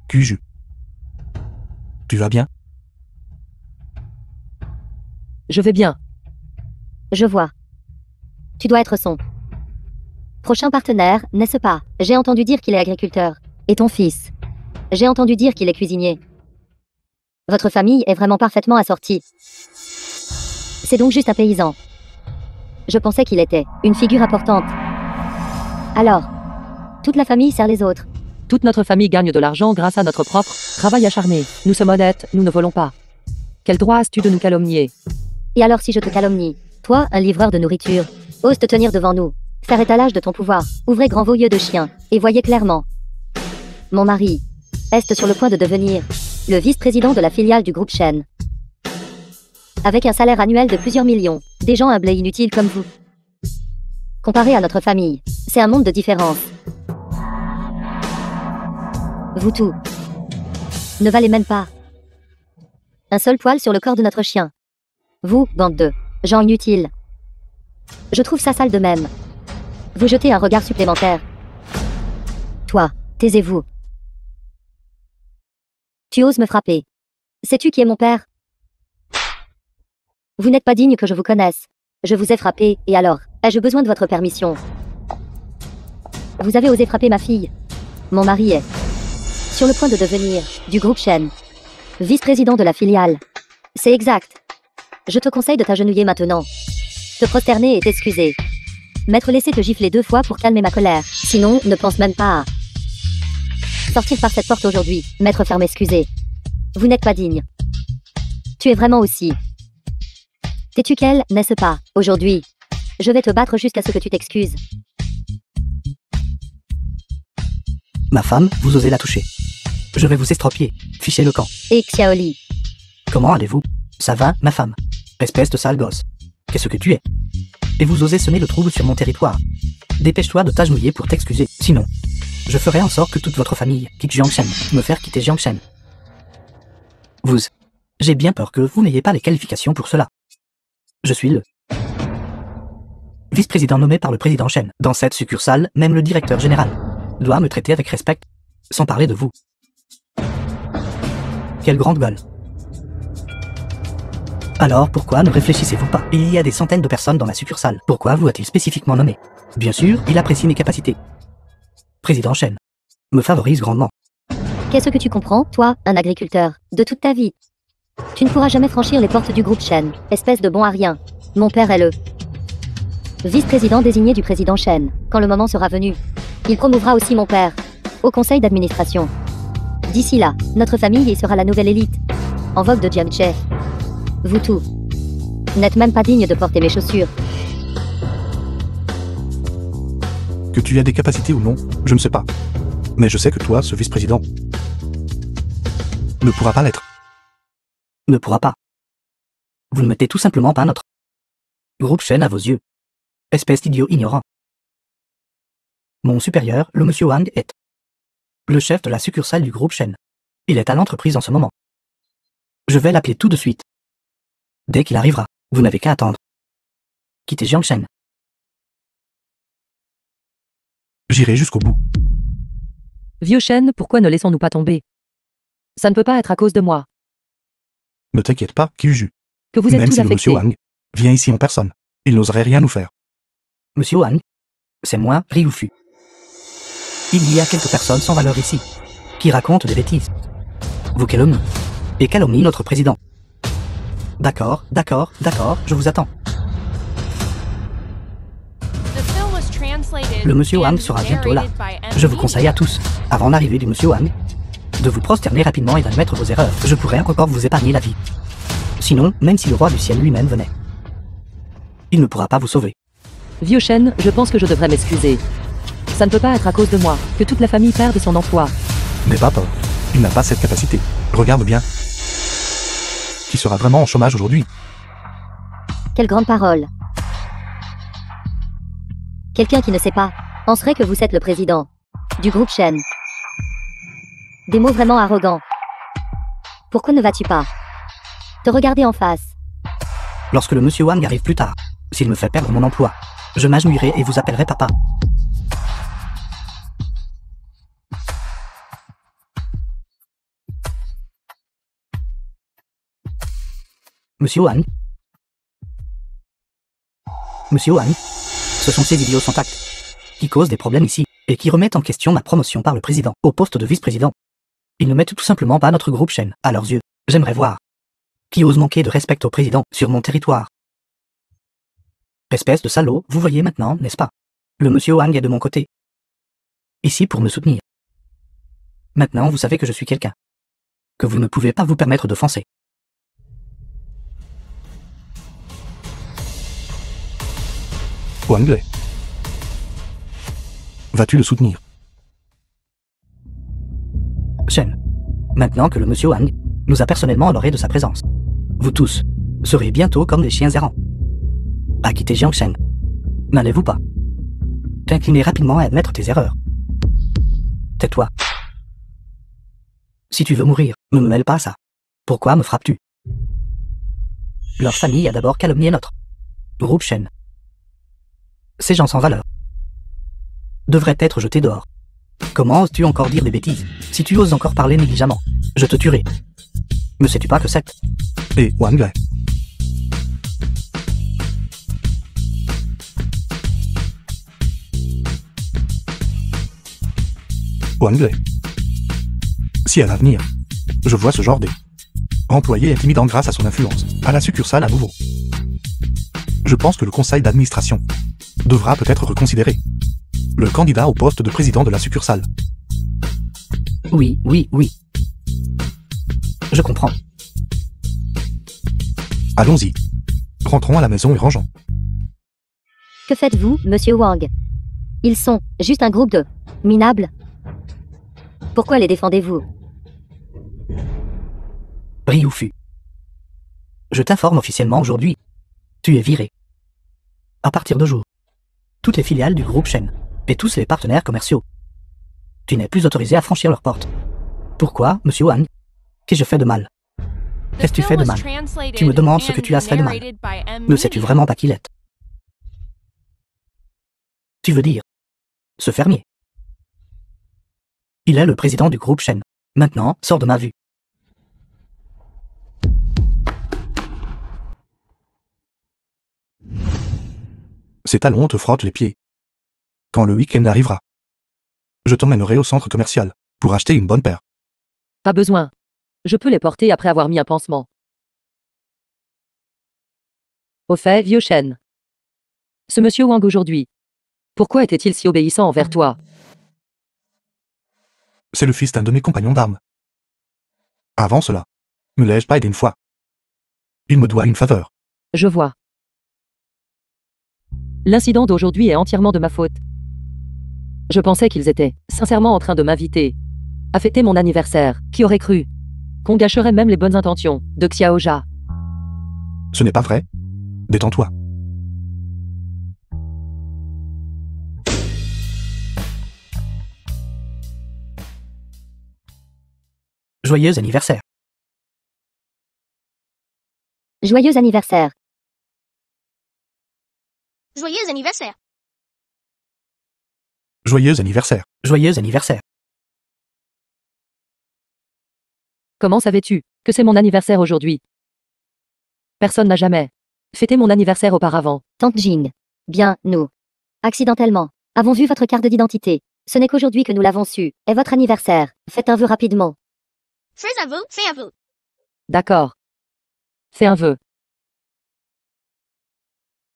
A: Cuju. Tu vas bien?
B: Je vais bien.
E: Je vois. Tu dois être son prochain partenaire, n'est-ce pas? J'ai entendu dire qu'il est agriculteur. Et ton fils? J'ai entendu dire qu'il est cuisinier. Votre famille est vraiment parfaitement assortie. C'est donc juste un paysan. Je pensais qu'il était une figure importante. Alors, toute la famille sert les autres.
B: Toute notre famille gagne de l'argent grâce à notre propre travail acharné. Nous sommes honnêtes, nous ne volons pas. Quel droit as-tu de nous calomnier?
E: Et alors si je te calomnie, toi, un livreur de nourriture, ose te tenir devant nous, faire étalage de ton pouvoir, ouvrez grand vos yeux de chien, et voyez clairement. Mon mari est sur le point de devenir le vice-président de la filiale du groupe Shen. Avec un salaire annuel de plusieurs millions, des gens humbles et inutiles comme vous. Comparé à notre famille, c'est un monde de différence. Vous tous ne valez même pas un seul poil sur le corps de notre chien. Vous, bande de gens inutiles. Je trouve ça sale de même. Vous jetez un regard supplémentaire. Toi, taisez-vous. Tu oses me frapper. Sais-tu qui est mon père? Vous n'êtes pas digne que je vous connaisse. Je vous ai frappé, et alors, ai-je besoin de votre permission? Vous avez osé frapper ma fille. Mon mari est sur le point de devenir du groupe Shen, vice-président de la filiale. C'est exact. Je te conseille de t'agenouiller maintenant. Te prosterner et t'excuser. M'être laissé te gifler 2 fois pour calmer ma colère. Sinon, ne pense même pas à sortir par cette porte aujourd'hui. Maître ferme excusez. Vous n'êtes pas digne. Tu es vraiment aussi têtu qu'elle, n'est-ce pas? Aujourd'hui, je vais te battre jusqu'à ce que tu t'excuses.
F: Ma femme, vous osez la toucher. Je vais vous estropier. Fichez le camp.
E: Et Xiaoli.
F: Comment allez-vous? Ça va, ma femme? Espèce de sale gosse. Qu'est-ce que tu es? Et vous osez semer le trouble sur mon territoire. Dépêche-toi de t'agenouiller pour t'excuser. Sinon, Je ferai en sorte que toute votre famille quitte Jiangshen. Me faire quitter Jiangshen. J'ai bien peur que vous n'ayez pas les qualifications pour cela. Je suis le vice-président nommé par le président Shen. Dans cette succursale, même le directeur général doit me traiter avec respect, sans parler de vous. Quelle grande gueule. Alors pourquoi ne réfléchissez-vous pas? Il y a des centaines de personnes dans la succursale. Pourquoi vous a-t-il spécifiquement nommé? Bien sûr, il apprécie mes capacités. Président Shen me favorise grandement.
E: Qu'est-ce que tu comprends, toi, un agriculteur, de toute ta vie? Tu ne pourras jamais franchir les portes du groupe Shen, espèce de bon à rien. Mon père est le vice-président désigné du président Shen. Quand le moment sera venu, il promouvra aussi mon père au conseil d'administration. D'ici là, notre famille y sera la nouvelle élite en vogue de Jiangche. Vous tous n'êtes même pas digne de porter mes chaussures.
A: Que tu aies des capacités ou non, je ne sais pas. Mais je sais que toi, ce vice-président, ne pourra pas l'être.
F: Ne pourra pas. Vous ne mettez tout simplement pas notre groupe Shen à vos yeux. Espèce d'idiot ignorant. Mon supérieur, le monsieur Wang, est le chef de la succursale du groupe Shen. Il est à l'entreprise en ce moment. Je vais l'appeler tout de suite. Dès qu'il arrivera, vous n'avez qu'à attendre. Quittez Jiangshen.
A: J'irai jusqu'au bout.
B: Vieux Shen, pourquoi ne laissons-nous pas tomber? Ça ne peut pas être à cause de moi.
A: Ne t'inquiète pas, Kyuju.
B: Que vous êtes
A: Même
B: tous
A: si le monsieur
B: affectés.
A: Wang vient ici en personne, il n'oserait rien nous faire.
F: Monsieur Wang, c'est moi, Ryufu. Il y a quelques personnes sans valeur ici, qui racontent des bêtises. Vous calomniez. Et calomnie notre président. D'accord, je vous attends. Le monsieur Wang sera bientôt là. Je vous conseille à tous, avant l'arrivée du monsieur Wang, de vous prosterner rapidement et d'admettre vos erreurs. Je pourrais encore vous épargner la vie. Sinon, même si le roi du ciel lui-même venait, il ne pourra pas vous sauver.
B: Vieux Shen, je pense que je devrais m'excuser. Ça ne peut pas être à cause de moi que toute la famille perde son emploi.
A: N'aie pas peur. Il n'a pas cette capacité. Regarde bien. Qui sera vraiment en chômage aujourd'hui?
E: Quelle grande parole. Quelqu'un qui ne sait pas penserait que vous êtes le président du groupe Shen. Des mots vraiment arrogants. Pourquoi ne vas-tu pas te regarder en face?
F: Lorsque le monsieur Wang arrive plus tard, s'il me fait perdre mon emploi, je m'agenouillerai et vous appellerai papa. Monsieur Wang? Monsieur Wang? Ce sont ces idiots sans tact qui causent des problèmes ici et qui remettent en question ma promotion par le président au poste de vice-président. Ils ne mettent tout simplement pas notre groupe Shen à leurs yeux. J'aimerais voir qui ose manquer de respect au président sur mon territoire. Espèce de salaud, vous voyez maintenant, n'est-ce pas? Le monsieur Wang est de mon côté. Ici pour me soutenir. Maintenant, vous savez que je suis quelqu'un que vous ne pouvez pas vous permettre d'offenser.
A: Wang Lei. Vas-tu le soutenir?
F: Shen. Maintenant que le monsieur Wang nous a personnellement honoré de sa présence, vous tous serez bientôt comme des chiens errants. À quitter Jiangshen. N'allez-vous pas t'incliner rapidement à admettre tes erreurs? Tais-toi. Si tu veux mourir, ne me mêle pas à ça. Pourquoi me frappes-tu? Leur famille a d'abord calomnié notre groupe Shen. Ces gens sans valeur devraient être jetés dehors. Comment oses-tu encore dire des bêtises? Si tu oses encore parler négligemment, je te tuerai. Ne sais-tu pas que c'est...
A: Et Wang Lei. Wang Lei. Si à l'avenir, je vois ce genre d'employé intimidant grâce à son influence, à la succursale à nouveau, je pense que le conseil d'administration devra peut-être reconsidérer le candidat au poste de président de la succursale.
F: Oui. Je comprends.
A: Allons-y. Rentrons à la maison et rangeons.
E: Que faites-vous, monsieur Wang? Ils sont juste un groupe de minables. Pourquoi les défendez-vous?
F: Ryufu. Je t'informe officiellement aujourd'hui. Tu es viré. À partir de jour, toutes les filiales du groupe Shen et tous les partenaires commerciaux Tu n'es plus autorisé à franchir leurs portes. Pourquoi, monsieur Wang? Qu'ai-je fait de mal?
D: The
F: Qu'est-ce que tu fais
D: film
F: de
D: was
F: mal?
D: translated
F: Tu me demandes ce que
D: and
F: tu as fait de mal.
D: narrated by M.
F: Ne sais-tu
D: Media.
F: vraiment pas qui il est? Tu veux dire ce fermier? Il est le président du groupe Shen. Maintenant, sors de ma vue.
A: Ces talons te frottent les pieds. Quand le week-end arrivera, je t'emmènerai au centre commercial pour acheter une bonne paire.
B: Pas besoin. Je peux les porter après avoir mis un pansement. Au fait, vieux chêne. Ce monsieur Wang aujourd'hui. Pourquoi était-il si obéissant envers toi?
A: C'est le fils d'un de mes compagnons d'armes. Avant cela, me l'ai-je pas aidé une fois? Il me doit une faveur.
B: Je vois. L'incident d'aujourd'hui est entièrement de ma faute. Je pensais qu'ils étaient sincèrement en train de m'inviter à fêter mon anniversaire. Qui aurait cru qu'on gâcherait même les bonnes intentions de Xiaoja?
A: Ce n'est pas vrai. Détends-toi.
F: Joyeux anniversaire.
E: Joyeux anniversaire.
C: Joyeux anniversaire.
A: Joyeux anniversaire.
F: Joyeux anniversaire.
B: Comment savais-tu que c'est mon anniversaire aujourd'hui? Personne n'a jamais fêté mon anniversaire auparavant.
E: Tante Jing. Bien, nous. Accidentellement. Avons vu votre carte d'identité. Ce n'est qu'aujourd'hui que nous l'avons su. Est votre anniversaire. Faites un vœu rapidement.
C: Fais un vœu, fais un vœu.
B: D'accord. Fais un vœu.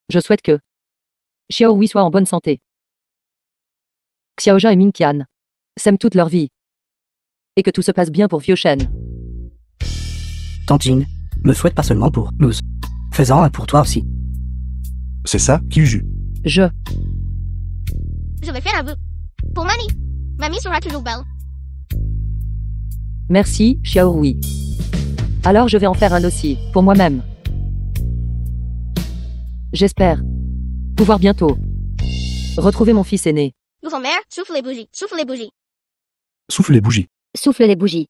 B: Je souhaite que Xiaohui soit en bonne santé. Xiaoja et Mingqian s'aiment toute leur vie. Et que tout se passe bien pour Vieux Shen.
F: Tante Jing, me souhaite pas seulement pour nous. Fais-en un pour toi aussi.
A: C'est ça qui jus.
C: Je vais faire un vœu. Pour Mamie. Mamie sera toujours belle.
B: Merci, Xiaohui. Alors je vais en faire un aussi, pour moi-même. J'espère pouvoir bientôt retrouver mon fils aîné.
C: Grand-mère, souffle les bougies, souffle les bougies.
A: Souffle les bougies.
E: Souffle les bougies.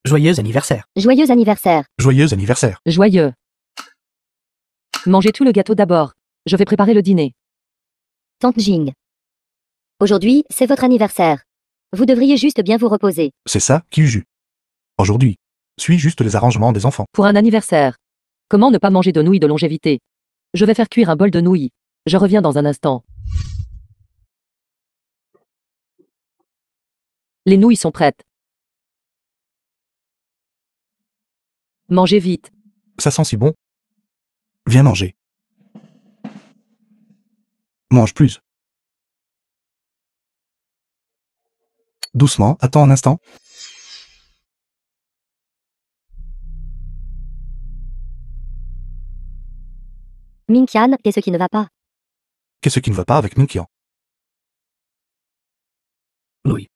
F: Joyeux anniversaire.
E: Joyeux anniversaire.
A: Joyeux anniversaire.
B: Joyeux. Mangez tout le gâteau d'abord. Je vais préparer le dîner.
E: Tante Jing. Aujourd'hui, c'est votre anniversaire. Vous devriez juste bien vous reposer.
A: C'est ça qui jus. Aujourd'hui, suis juste les arrangements des enfants.
B: Pour un anniversaire. Comment ne pas manger de nouilles de longévité? Je vais faire cuire un bol de nouilles. Je reviens dans un instant. Les nouilles sont prêtes. Mangez vite.
A: Ça sent si bon. Viens manger. Mange plus. Doucement, attends un instant.
E: Mingqian, qu'est-ce qui ne va pas?
A: Qu'est-ce qui ne va pas avec Mingqian?
F: Oui.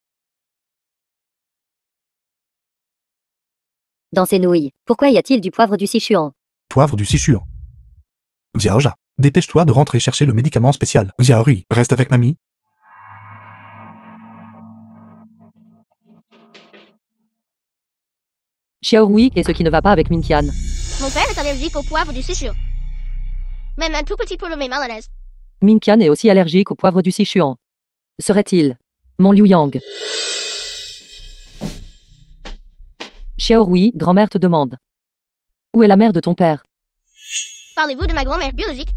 E: Dans ces nouilles, pourquoi y a-t-il du poivre du Sichuan?
A: Poivre du Sichuan. Xiaoja, dépêche-toi de rentrer chercher le médicament spécial. Xiaorui, reste avec mamie.
B: Xiaohui, qu'est-ce qui ne va pas avec Mingqian?
C: Mon père est allergique au poivre du Sichuan. Même un tout petit peu le met mal à l'aise.
B: Mingqian est aussi allergique au poivre du Sichuan. Serait-il mon Liu Yang? Xiaohui, grand-mère te demande. Où est la mère de ton père?
C: Parlez-vous de ma grand-mère biologique?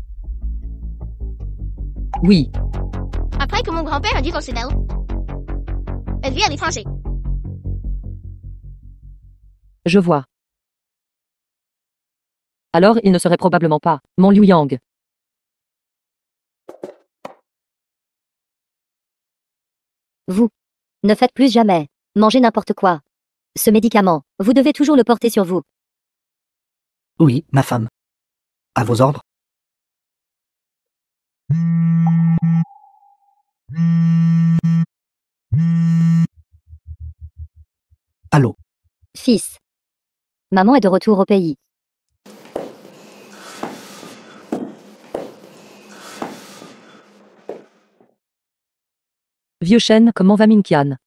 B: Oui,
C: Après que mon grand-père a divorcé d'elle, elle vit à l'étranger.
B: je vois. Alors il ne serait probablement pas mon Liu Yang.
E: Vous. Ne faites plus jamais. Mangez n'importe quoi. Ce médicament, vous devez toujours le porter sur vous.
F: Oui, ma femme. À vos ordres. Allô.
E: Fils. Maman est de retour au pays.
B: Vieux Shen, comment va Minkian?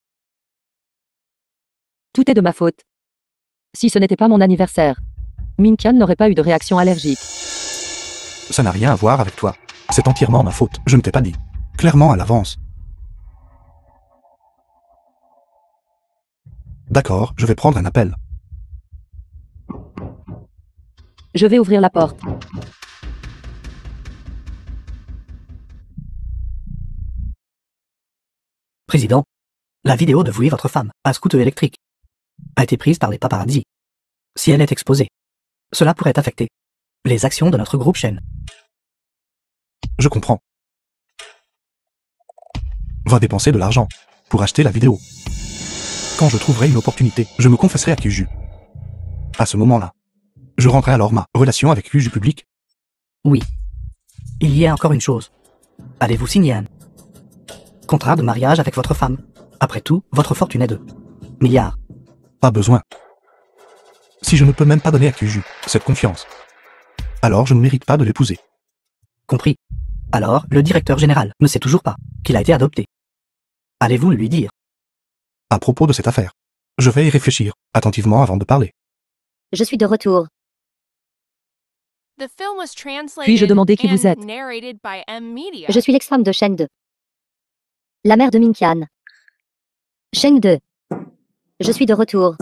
B: Tout est de ma faute. Si ce n'était pas mon anniversaire, Minkian n'aurait pas eu de réaction allergique.
A: Ça n'a rien à voir avec toi. C'est entièrement ma faute. Je ne t'ai pas dit. Clairement à l'avance. D'accord, je vais prendre un appel.
B: Je vais ouvrir la porte.
F: Président, la vidéo de vous et votre femme, à scooter électrique, a été prise par les paparazzis. Si elle est exposée, cela pourrait affecter les actions de notre groupe Shen.
A: Je comprends. Va dépenser de l'argent pour acheter la vidéo. Quand je trouverai une opportunité, je me confesserai à Kyuju. À ce moment-là, je rendrai alors ma relation avec Kyuju public.
F: Oui. Il y a encore une chose. Allez-vous signer un contrat de mariage avec votre femme? Après tout, votre fortune est de milliards.
A: Pas besoin. Si je ne peux même pas donner à Kyuju cette confiance, alors je ne mérite pas de l'épouser.
F: Compris. Alors, le directeur général ne sait toujours pas qu'il a été adopté. Allez-vous lui dire?
A: À propos de cette affaire, je vais y réfléchir attentivement avant de parler.
E: Je suis de retour.
D: The film was translated
B: Puis-je demander qui vous
D: and
B: êtes?
D: narrated by M Media.
E: Je suis l'ex-femme de Sheng 2. La mère de Minkian. Sheng 2. Je suis de retour.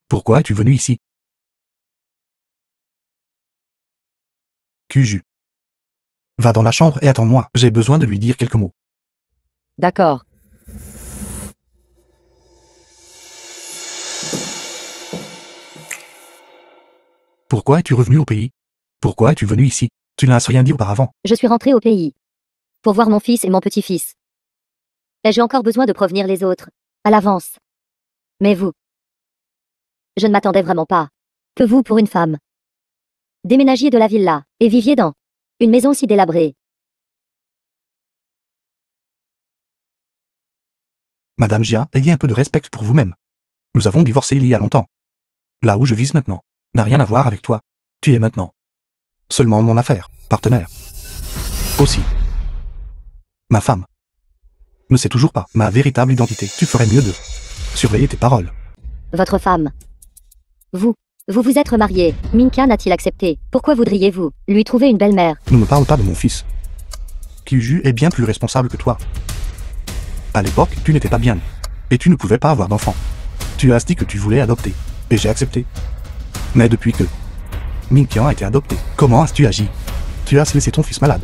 A: Pourquoi es-tu venu ici? Kyuju. Va dans la chambre et attends-moi, j'ai besoin de lui dire quelques mots.
B: D'accord.
A: Pourquoi es-tu revenu au pays? Pourquoi es-tu venu ici? Tu n'as rien dit auparavant.
E: Je suis rentrée au pays. Pour voir mon fils et mon petit-fils. Et j'ai encore besoin de prévenir les autres. À l'avance. Mais vous. Je ne m'attendais vraiment pas. Que vous pour une femme. Déménagiez de la villa, et viviez dans une maison si délabrée.
A: Madame Jia, ayez un peu de respect pour vous-même. Nous avons divorcé il y a longtemps. Là où je vise maintenant n'a rien à voir avec toi. Tu es maintenant seulement mon affaire, partenaire. Aussi. Ma femme ne sait toujours pas ma véritable identité. Tu ferais mieux de surveiller tes paroles.
E: Votre femme. Vous vous êtes remarié. Minkian a-t-il accepté? Pourquoi voudriez-vous lui trouver une belle-mère?
A: Ne me parle pas de mon fils. Kyuju est bien plus responsable que toi. À l'époque, tu n'étais pas bien. Et tu ne pouvais pas avoir d'enfant. Tu as dit que tu voulais adopter. Et j'ai accepté. Mais depuis que Minkian a été adopté, comment as-tu agi? Tu as laissé ton fils malade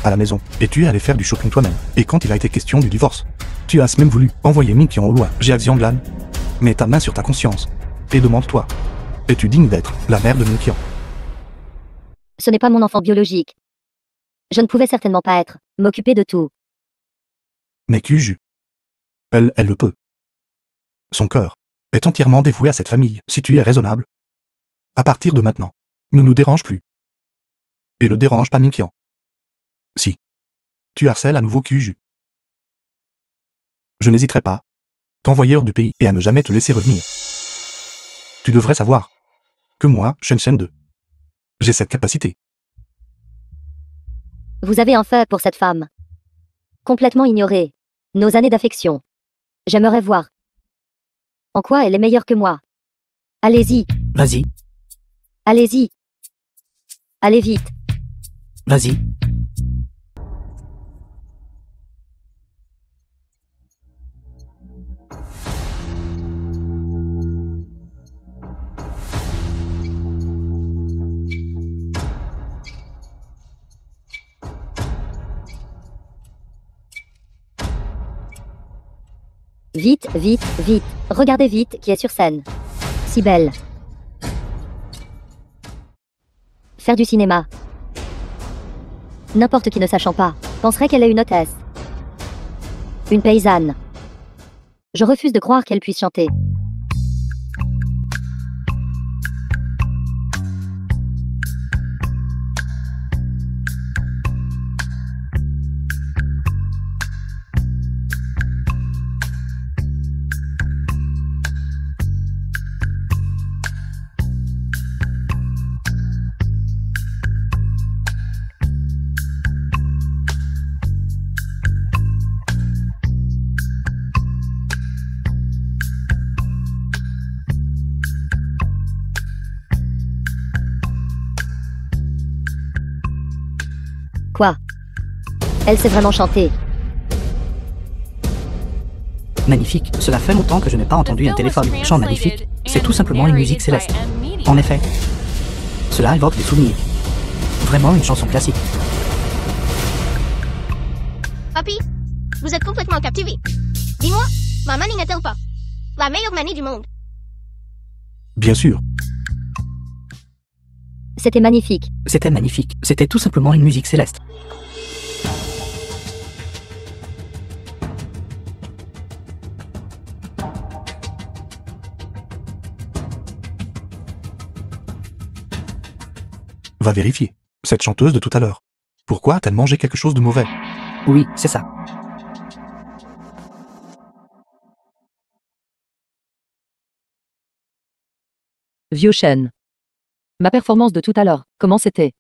A: à la maison, et tu es allé faire du shopping toi-même. Et quand il a été question du divorce, tu as même voulu envoyer Minkian au loin. J'ai Xianglan. Mets ta main sur ta conscience. Et demande-toi. Es-tu digne d'être la mère de Minkian?
E: Ce n'est pas mon enfant biologique. Je ne pouvais certainement pas m'occuper de tout.
A: Mais Kyuju. Elle le peut. Son cœur est entièrement dévoué à cette famille, si tu es raisonnable. À partir de maintenant, ne nous dérange plus. Et ne dérange pas Minkian. Si tu harcèles à nouveau Kyuju, je n'hésiterai pas t'envoyer hors du pays et à ne jamais te laisser revenir. Tu devrais savoir que moi, Shen 2, j'ai cette capacité.
E: Vous avez un fait pour cette femme. Complètement ignorée. Nos années d'affection. J'aimerais voir. En quoi elle est meilleure que moi? Allez-y,
F: Vas-y,
E: allez-y. Allez vite.
F: vas-y.
E: Vite, vite, vite. Regardez vite qui est sur scène. Si belle. Faire du cinéma. N'importe qui ne sachant pas penserait qu'elle est une hôtesse. Une paysanne. Je refuse de croire qu'elle puisse chanter. Quoi? Elle sait vraiment chanter.
F: Magnifique, cela fait longtemps que je n'ai pas entendu un téléphone. Chant magnifique, c'est tout simplement une musique céleste. En effet, cela évoque des souvenirs. Vraiment une chanson classique.
C: Papy, vous êtes complètement captivé. Dis-moi, ma manie n'est-elle pas la meilleure manie du monde?
A: Bien sûr.
E: C'était magnifique.
F: C'était magnifique, c'était tout simplement une musique céleste.
A: Va vérifier. Cette chanteuse de tout à l'heure. Pourquoi a-t-elle mangé quelque chose de mauvais?
F: Oui, c'est ça.
B: Vieux chêne. Ma performance de tout à l'heure, comment c'était?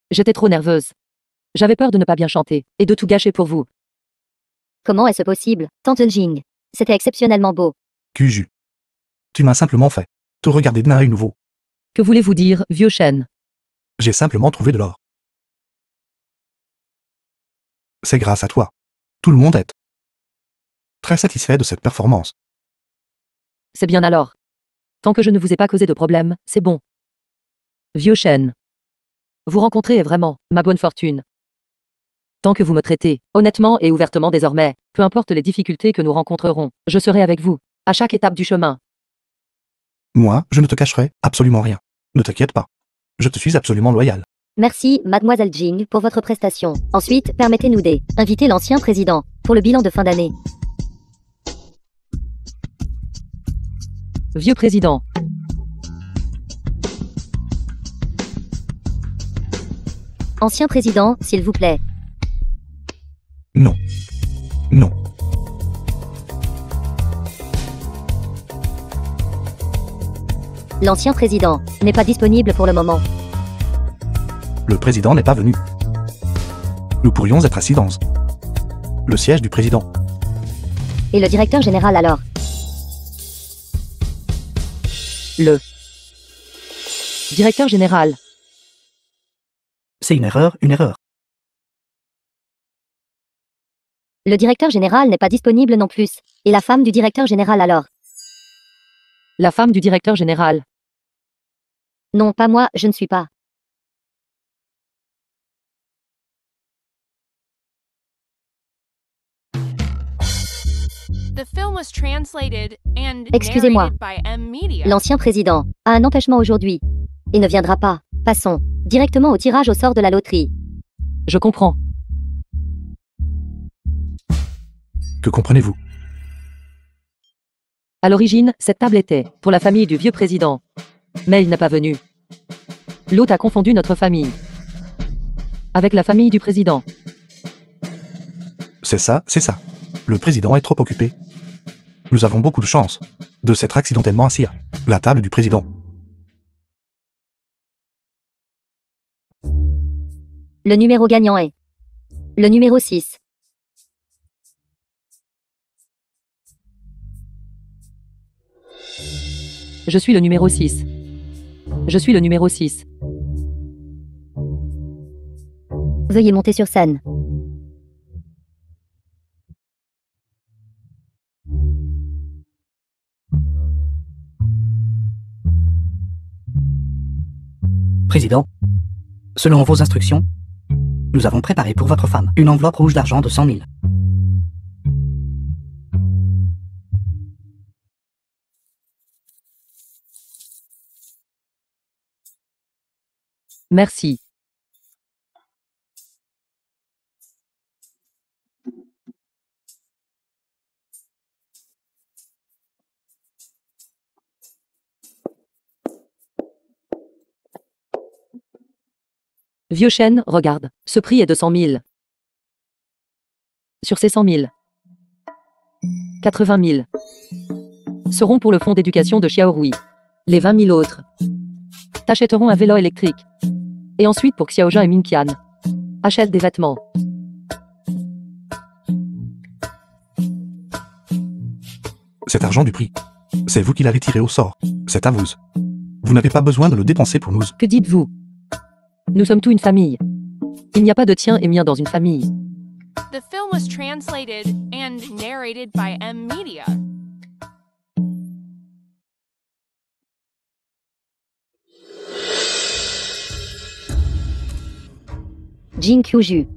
B: J'étais trop nerveuse. J'avais peur de ne pas bien chanter, et de tout gâcher pour vous.
E: Comment est-ce possible? Tante Jing. C'était exceptionnellement beau.
A: Cuju. Tu m'as simplement fait te regarder d'un œil nouveau.
B: Que voulez-vous dire, vieux chêne?
A: J'ai simplement trouvé de l'or. C'est grâce à toi. Tout le monde est très satisfait de cette performance.
B: C'est bien alors. Tant que je ne vous ai pas causé de problème, c'est bon. Vieux chêne. Vous rencontrez est vraiment ma bonne fortune. Tant que vous me traitez, honnêtement et ouvertement désormais, peu importe les difficultés que nous rencontrerons, je serai avec vous, à chaque étape du chemin.
A: Moi, je ne te cacherai absolument rien. Ne t'inquiète pas. Je te suis absolument loyal.
E: Merci, mademoiselle Jing, pour votre prestation. Ensuite, permettez-nous d'inviter l'ancien président pour le bilan de fin d'année.
B: Vieux président.
E: Ancien président, s'il vous plaît.
A: Non. Non.
E: L'ancien président n'est pas disponible pour le moment.
A: Le président n'est pas venu. Nous pourrions être assis dans le siège du président.
E: Et le directeur général alors?
B: Le directeur général.
F: C'est une erreur, une erreur.
E: Le directeur général n'est pas disponible non plus. Et la femme du directeur général alors?
B: La femme du directeur général.
E: Non, pas moi, je ne suis pas.
D: The film was translated and
E: Excusez-moi.
D: narrated by M Media.
E: L'ancien président a un empêchement aujourd'hui. Et ne viendra pas. Passons directement au tirage au sort de la loterie.
B: Je comprends.
A: Que comprenez-vous?
B: À l'origine, cette table était pour la famille du vieux président. Mais il n'est pas venu. L'hôte a confondu notre famille avec la famille du président.
A: C'est ça, c'est ça. Le président est trop occupé. Nous avons beaucoup de chance de s'être accidentellement assis à la table du président.
E: Le numéro gagnant est le numéro 6.
B: Je suis le numéro 6. Je suis le numéro 6.
E: Veuillez monter sur scène.
F: Président, selon vos instructions, nous avons préparé pour votre femme une enveloppe rouge d'argent de 100 000.
B: Merci. Vieux chêne, regarde, ce prix est de 100 000. Sur ces 100 000, 80 000 seront pour le fonds d'éducation de Xiaorui. Les 20 000 autres t'achèteront un vélo électrique. Et ensuite pour Xiaojia et Minqian, achète des vêtements.
A: Cet argent du prix, c'est vous qui l'avez tiré au sort. C'est à vous. Vous n'avez pas besoin de le dépenser pour nous.
B: Que dites-vous? Nous sommes tous une famille. Il n'y a pas de tien et mien dans une famille.
D: The film was translated and narrated by M Media.
E: Jin Kyuju.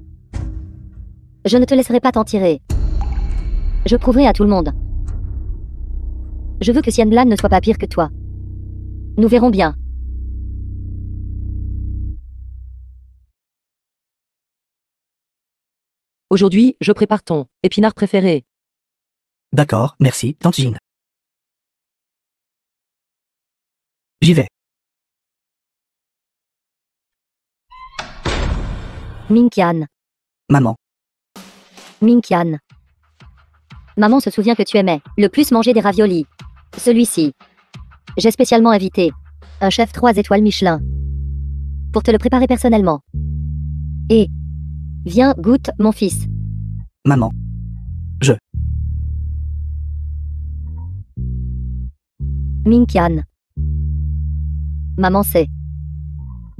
E: Je ne te laisserai pas t'en tirer. Je prouverai à tout le monde. Je veux que Xianblan ne soit pas pire que toi. Nous verrons bien.
B: Aujourd'hui, je prépare ton épinard préféré.
F: D'accord, merci, Tante Jin. J'y vais.
E: Minkian.
F: Maman.
E: Minkian. Maman se souvient que tu aimais le plus manger des raviolis. Celui-ci. J'ai spécialement invité un chef 3 étoiles Michelin pour te le préparer personnellement. Et viens, goûte, mon fils.
F: Maman.
E: Minkian. Maman sait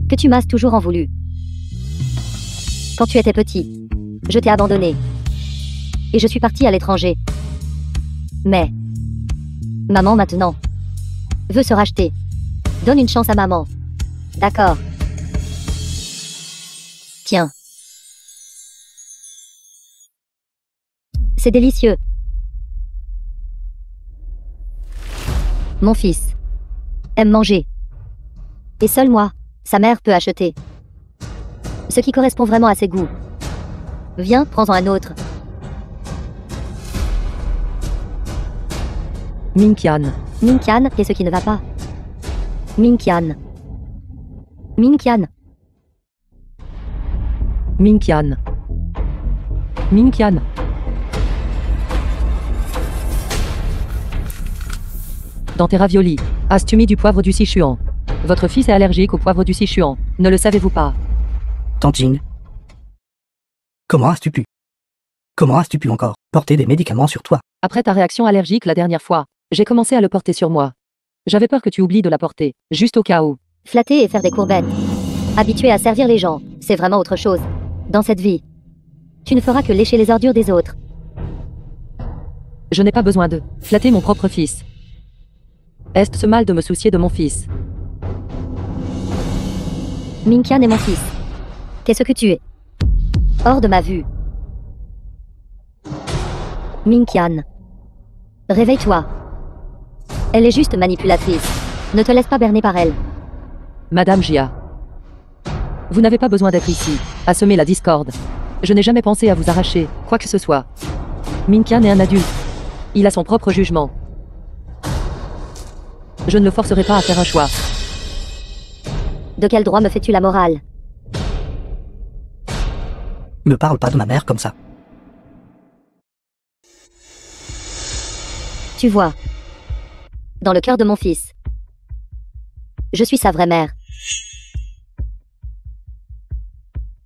E: que tu m'as toujours en voulu. Quand tu étais petit, je t'ai abandonné. Et je suis partie à l'étranger. Mais maman maintenant veut se racheter. Donne une chance à maman. D'accord. Tiens. C'est délicieux. Mon fils aime manger. Et seul moi, sa mère, peut acheter ce qui correspond vraiment à ses goûts. Viens, prends-en un autre.
B: Minkian.
E: Minkian, qu'est-ce qui ne va pas? Minkian. Minkian.
B: Minkian. Minkian. Dans tes raviolis, as-tu mis du poivre du Sichuan? Votre fils est allergique au poivre du Sichuan, ne le savez-vous pas?
F: Tante Jin. Comment as-tu pu encore porter des médicaments sur toi?
B: Après ta réaction allergique la dernière fois, j'ai commencé à le porter sur moi. J'avais peur que tu oublies de la porter, juste au cas où.
E: Flatter et faire des courbettes. Habitué à servir les gens, c'est vraiment autre chose. Dans cette vie, tu ne feras que lécher les ordures des autres.
B: Je n'ai pas besoin de flatter mon propre fils. Est-ce mal de me soucier de mon fils?
E: Minkian est mon fils. Qu'est-ce que tu es? Hors de ma vue. Minkian. Réveille-toi. Elle est juste manipulatrice. Ne te laisse pas berner par elle.
B: Madame Jia. Vous n'avez pas besoin d'être ici, à semer la discorde. Je n'ai jamais pensé à vous arracher, quoi que ce soit. Minkian est un adulte. Il a son propre jugement. Je ne le forcerai pas à faire un choix.
E: De quel droit me fais-tu la morale?
F: Ne parle pas de ma mère comme ça.
E: Tu vois. Dans le cœur de mon fils. Je suis sa vraie mère.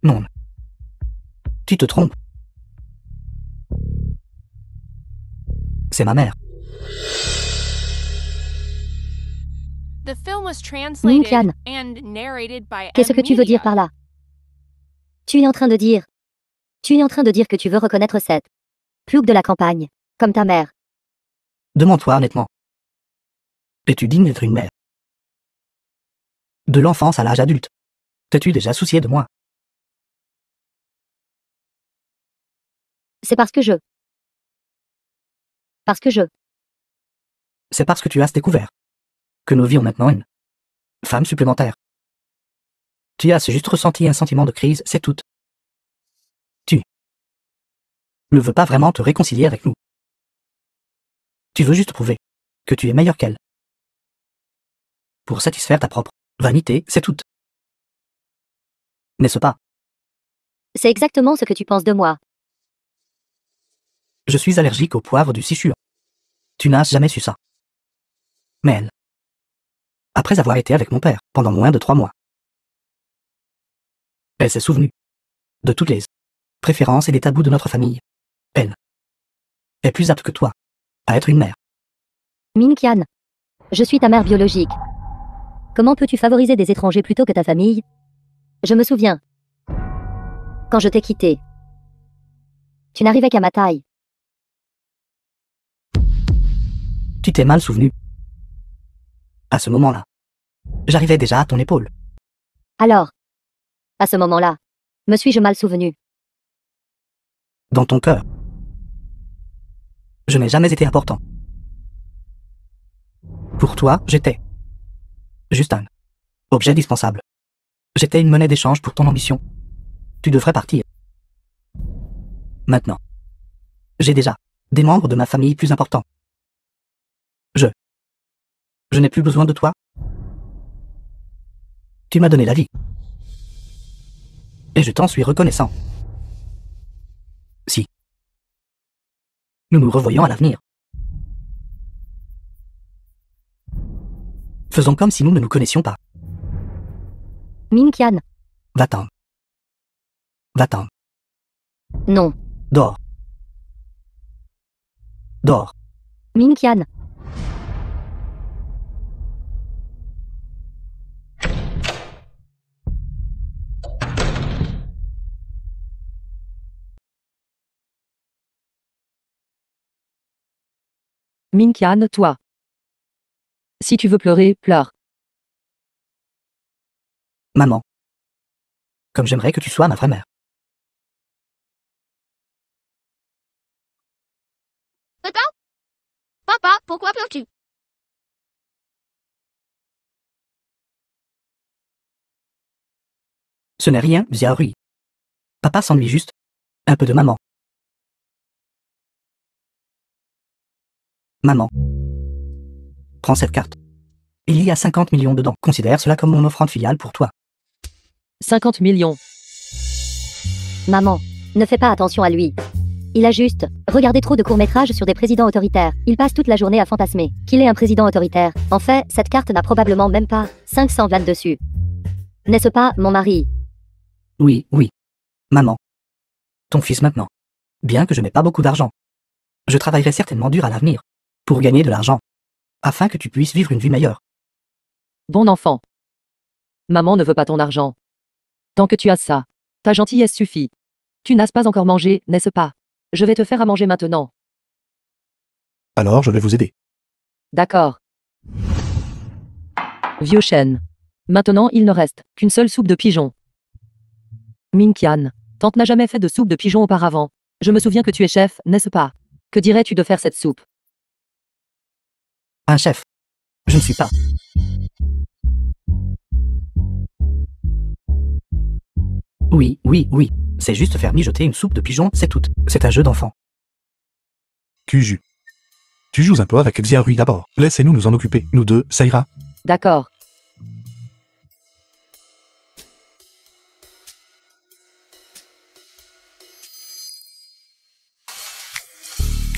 F: Non. Tu te trompes. C'est ma mère.
D: The film was translated
E: Minkian.
D: and narrated by
E: Qu'est-ce que tu veux dire par là? Tu es en train de dire que tu veux reconnaître cette plouc de la campagne, comme ta mère.
F: Demande-toi honnêtement. Es-tu digne d'être une mère? De l'enfance à l'âge adulte. T'es-tu déjà soucié de moi?
E: C'est parce que je.
F: C'est parce que tu as découvert que nous vivons maintenant une femme supplémentaire. Tu as juste ressenti un sentiment de crise, c'est tout. Tu ne veux pas vraiment te réconcilier avec nous. Tu veux juste prouver que tu es meilleur qu'elle. Pour satisfaire ta propre vanité, c'est tout. N'est-ce pas?
E: C'est exactement ce que tu penses de moi.
F: Je suis allergique au poivre du Sichuan. Tu n'as jamais su ça. Mais elle, après avoir été avec mon père pendant moins de 3 mois, elle s'est souvenue de toutes les préférences et des tabous de notre famille. Elle est plus apte que toi à être une mère.
E: Minkian. Je suis ta mère biologique. Comment peux-tu favoriser des étrangers plutôt que ta famille? Je me souviens Quand je t'ai quitté, tu n'arrivais qu'à ma taille.
F: Tu t'es mal souvenu. À ce moment-là, j'arrivais déjà à ton épaule.
E: Alors, à ce moment-là, me suis-je mal souvenu?
F: Dans ton cœur. Je n'ai jamais été important. Pour toi, j'étais juste un objet dispensable. J'étais une monnaie d'échange pour ton ambition. Tu devrais partir. Maintenant, j'ai déjà des membres de ma famille plus importants. Je n'ai plus besoin de toi. Tu m'as donné la vie. Et je t'en suis reconnaissant. Si nous nous revoyons à l'avenir, faisons comme si nous ne nous connaissions pas.
E: Minkian,
F: Va-t'en. Va-t'en.
E: non.
F: Dors. Dors.
E: Minkian,
B: Minkian, toi. Si tu veux pleurer, pleure.
F: Maman. Comme j'aimerais que tu sois ma vraie mère.
C: Papa? Papa, pourquoi pleures-tu?
F: Ce n'est rien, Xiaorui. Papa s'ennuie juste. Un peu de maman. Maman. Prends cette carte. Il y a 50 millions dedans. Considère cela comme mon offrande filiale pour toi.
B: 50 millions.
E: maman, ne fais pas attention à lui. Il a juste regardé trop de courts-métrages sur des présidents autoritaires. Il passe toute la journée à fantasmer qu'il est un président autoritaire. En fait, cette carte n'a probablement même pas 500 vannes dessus. N'est-ce pas, mon mari?
F: Oui, oui. Maman. Ton fils maintenant. Bien que je n'ai pas beaucoup d'argent. Je travaillerai certainement dur à l'avenir. Pour gagner de l'argent. Afin que tu puisses vivre une vie meilleure.
B: Bon enfant. Maman ne veut pas ton argent. Tant que tu as ça, ta gentillesse suffit. Tu n'as pas encore mangé, n'est-ce pas? Je vais te faire à manger maintenant.
A: Alors je vais vous aider.
B: D'accord. Vieux chêne. Maintenant, il ne reste qu'une seule soupe de pigeon. Minkian, Tante n'a jamais fait de soupe de pigeon auparavant. Je me souviens que tu es chef, n'est-ce pas? Que dirais-tu de faire cette soupe?
F: Un chef. Je ne suis pas. Oui, oui, oui. C'est juste faire mijoter une soupe de pigeon, c'est tout. C'est un jeu d'enfant.
A: Cuju. Tu joues un peu avec Xiaorui d'abord. Laissez-nous nous en occuper. Nous deux, ça ira.
B: D'accord.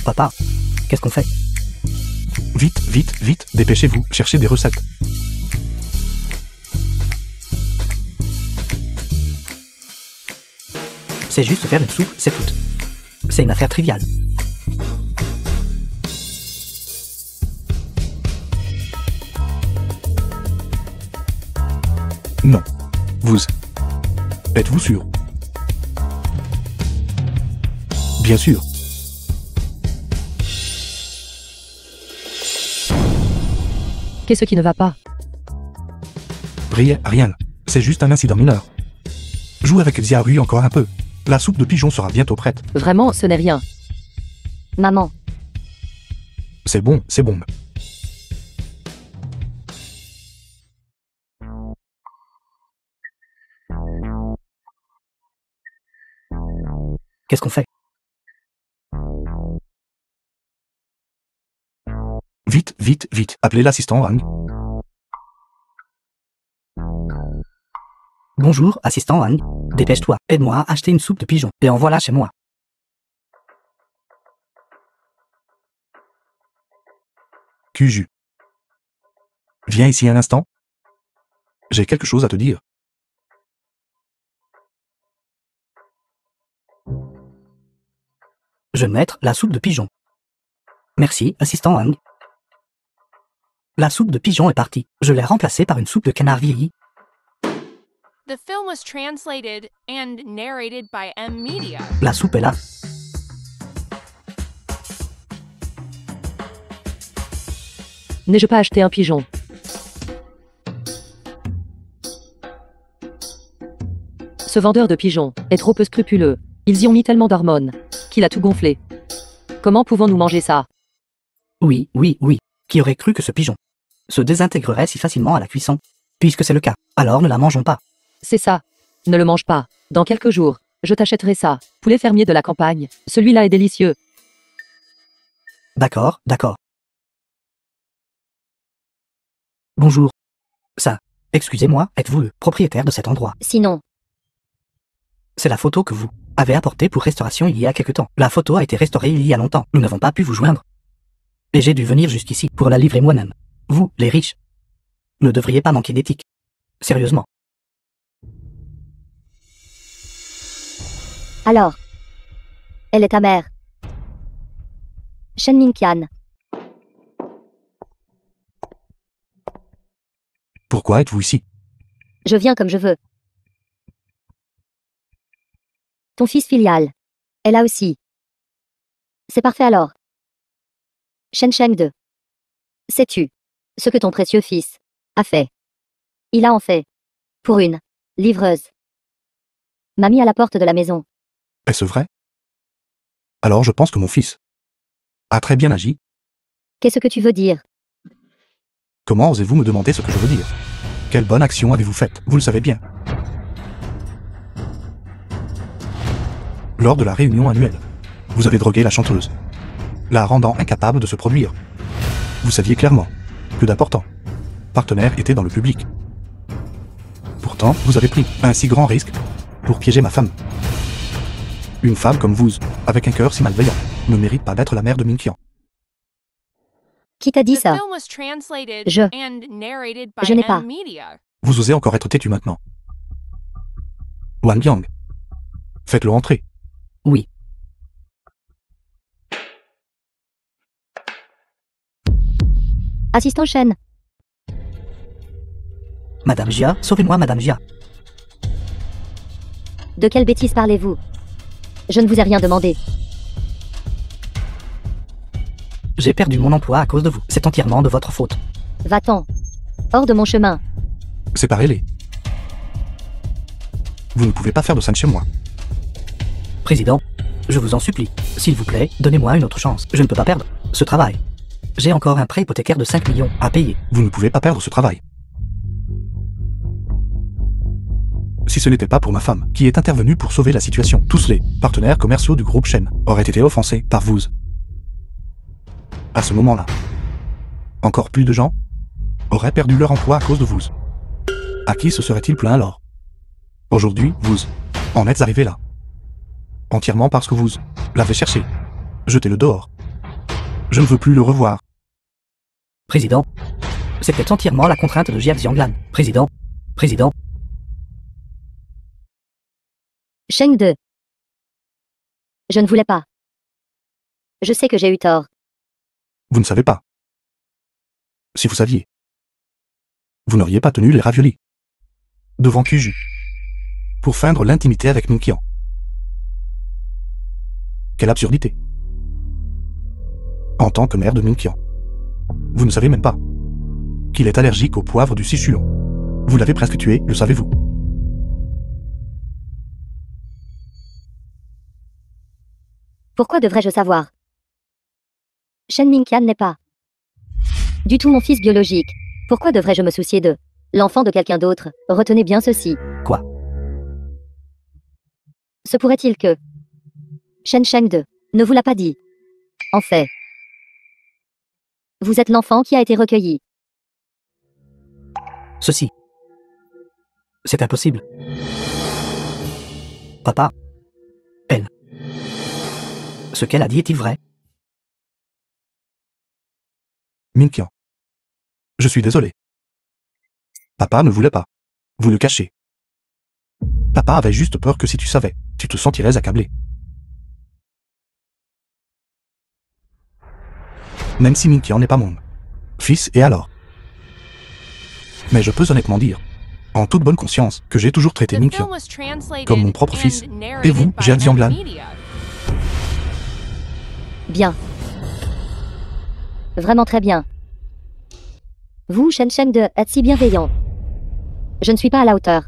F: Papa, qu'est-ce qu'on fait?
A: Vite, vite, vite, dépêchez-vous, cherchez des recettes.
F: C'est juste faire une soupe, c'est tout. C'est une affaire triviale.
A: Non. Vous. Êtes-vous sûr? Bien sûr.
B: Qu'est-ce qui ne va pas?
A: Rien. C'est juste un incident mineur. Joue avec Xiaorui encore un peu. La soupe de pigeon sera bientôt prête.
B: Vraiment, ce n'est rien.
E: Maman,
A: C'est bon, c'est bon.
F: Qu'est-ce qu'on fait?
A: Vite, vite, vite. Appelez l'assistant Wang.
F: Bonjour, assistant Wang. Dépêche-toi, aide-moi à acheter une soupe de pigeon. Et en voilà chez moi.
A: Cuju. Viens ici un instant. J'ai quelque chose à te dire.
F: Je vais mettre la soupe de pigeon. Merci, assistant Wang. La soupe de pigeon est partie. Je l'ai remplacée par une soupe de canard vieilli.
D: The film was translated and narrated by M Media.
F: La soupe est là.
B: N'ai-je pas acheté un pigeon? Ce vendeur de pigeons est trop peu scrupuleux. Ils y ont mis tellement d'hormones qu'il a tout gonflé. Comment pouvons-nous manger ça?
F: Oui. Qui aurait cru que ce pigeon se désintégrerait si facilement à la cuisson? Puisque c'est le cas, alors ne la mangeons pas.
B: C'est ça. Ne le mange pas. Dans quelques jours, je t'achèterai ça. Poulet fermier de la campagne. Celui-là est délicieux.
F: D'accord. Bonjour. Ça, excusez-moi, êtes-vous le propriétaire de cet endroit?
E: Sinon,
F: C'est la photo que vous avez apportée pour restauration il y a quelque temps. La photo a été restaurée il y a longtemps. Nous n'avons pas pu vous joindre. Et j'ai dû venir jusqu'ici pour la livrer moi-même. Vous, les riches, ne devriez pas manquer d'éthique. Sérieusement.
E: alors. Elle est ta mère. Shen Mingqian.
A: Pourquoi êtes-vous ici?
E: Je viens comme je veux. Ton fils filial. est là aussi. C'est parfait alors. Shen Sheng 2. Sais-tu ce que ton précieux fils a fait? Il a en fait. Pour une livreuse. M'a mis à la porte de la maison.
A: Est-ce vrai? Alors je pense que mon fils a très bien agi.
E: Qu'est-ce que tu veux dire?
A: Comment osez-vous me demander ce que je veux dire? Quelle bonne action avez-vous faite? Vous le savez bien. Lors de la réunion annuelle, vous avez drogué la chanteuse, la rendant incapable de se produire. Vous saviez clairement que d'importants partenaires étaient dans le public. Pourtant, vous avez pris un si grand risque pour piéger ma femme. Une femme comme vous, avec un cœur si malveillant, ne mérite pas d'être la mère de Mingqian.
E: Qui t'a dit
D: The
E: ça?
D: film was translated
E: Je-
D: and narrated by
E: Je n'ai pas.
D: M Media.
A: Vous osez encore être têtu maintenant. Wang Yang, faites-le entrer.
F: Oui.
E: Assistant Shen.
F: Madame Jia, sauvez-moi, Madame Jia.
E: De quelle bêtise parlez-vous? Je ne vous ai rien demandé.
F: J'ai perdu mon emploi à cause de vous. C'est entièrement de votre faute.
E: Va-t'en. Hors de mon chemin.
A: Séparez-les. Vous ne pouvez pas faire de ça chez moi.
F: Président, je vous en supplie. S'il vous plaît, donnez-moi une autre chance. Je ne peux pas perdre ce travail. J'ai encore un prêt hypothécaire de 5 millions à payer.
A: Vous ne pouvez pas perdre ce travail. Si ce n'était pas pour ma femme, qui est intervenue pour sauver la situation, tous les partenaires commerciaux du groupe Shen auraient été offensés par vous. À ce moment-là, encore plus de gens auraient perdu leur emploi à cause de vous. À qui se serait-il plaint alors? Aujourd'hui, vous en êtes arrivé là. Entièrement parce que vous l'avez cherché. Jetez-le dehors. Je ne veux plus le revoir.
F: Président, c'était entièrement la contrainte de Jia Xianglan. Président,
E: Sheng 2. Je ne voulais pas. Je sais que j'ai eu tort.
A: Vous ne savez pas. Si vous saviez, vous n'auriez pas tenu les raviolis devant Kuju pour feindre l'intimité avec Mingqian. Quelle absurdité. En tant que mère de Mingqian, vous ne savez même pas qu'il est allergique au poivre du Sichuan. Vous l'avez presque tué, le savez-vous?
E: Pourquoi devrais-je savoir? Shen Mingqian n'est pas du tout mon fils biologique. Pourquoi devrais-je me soucier de l'enfant de quelqu'un d'autre? Retenez bien ceci.
F: Quoi?
E: Se pourrait-il que Shen Sheng 2 ne vous l'a pas dit? En fait, vous êtes l'enfant qui a été recueilli.
F: Ceci. C'est impossible. Papa. Elle. Ce qu'elle a dit est-il vrai?
A: Mingqian. Je suis désolé. Papa ne voulait pas vous le cacher. Papa avait juste peur que si tu savais, tu te sentirais accablé. Même si Mingqian n'est pas mon fils, et alors? Mais je peux honnêtement dire en toute bonne conscience, que j'ai toujours traité
D: The
A: Minkyun
D: film was translated
A: comme mon propre
D: and
A: fils.
D: narrated
A: Et vous,
D: by
A: Jia Jianglan?
D: Media.
E: Bien. Vraiment très bien. Vous, Shen Shen de, êtes si bienveillant. Je ne suis pas à la hauteur.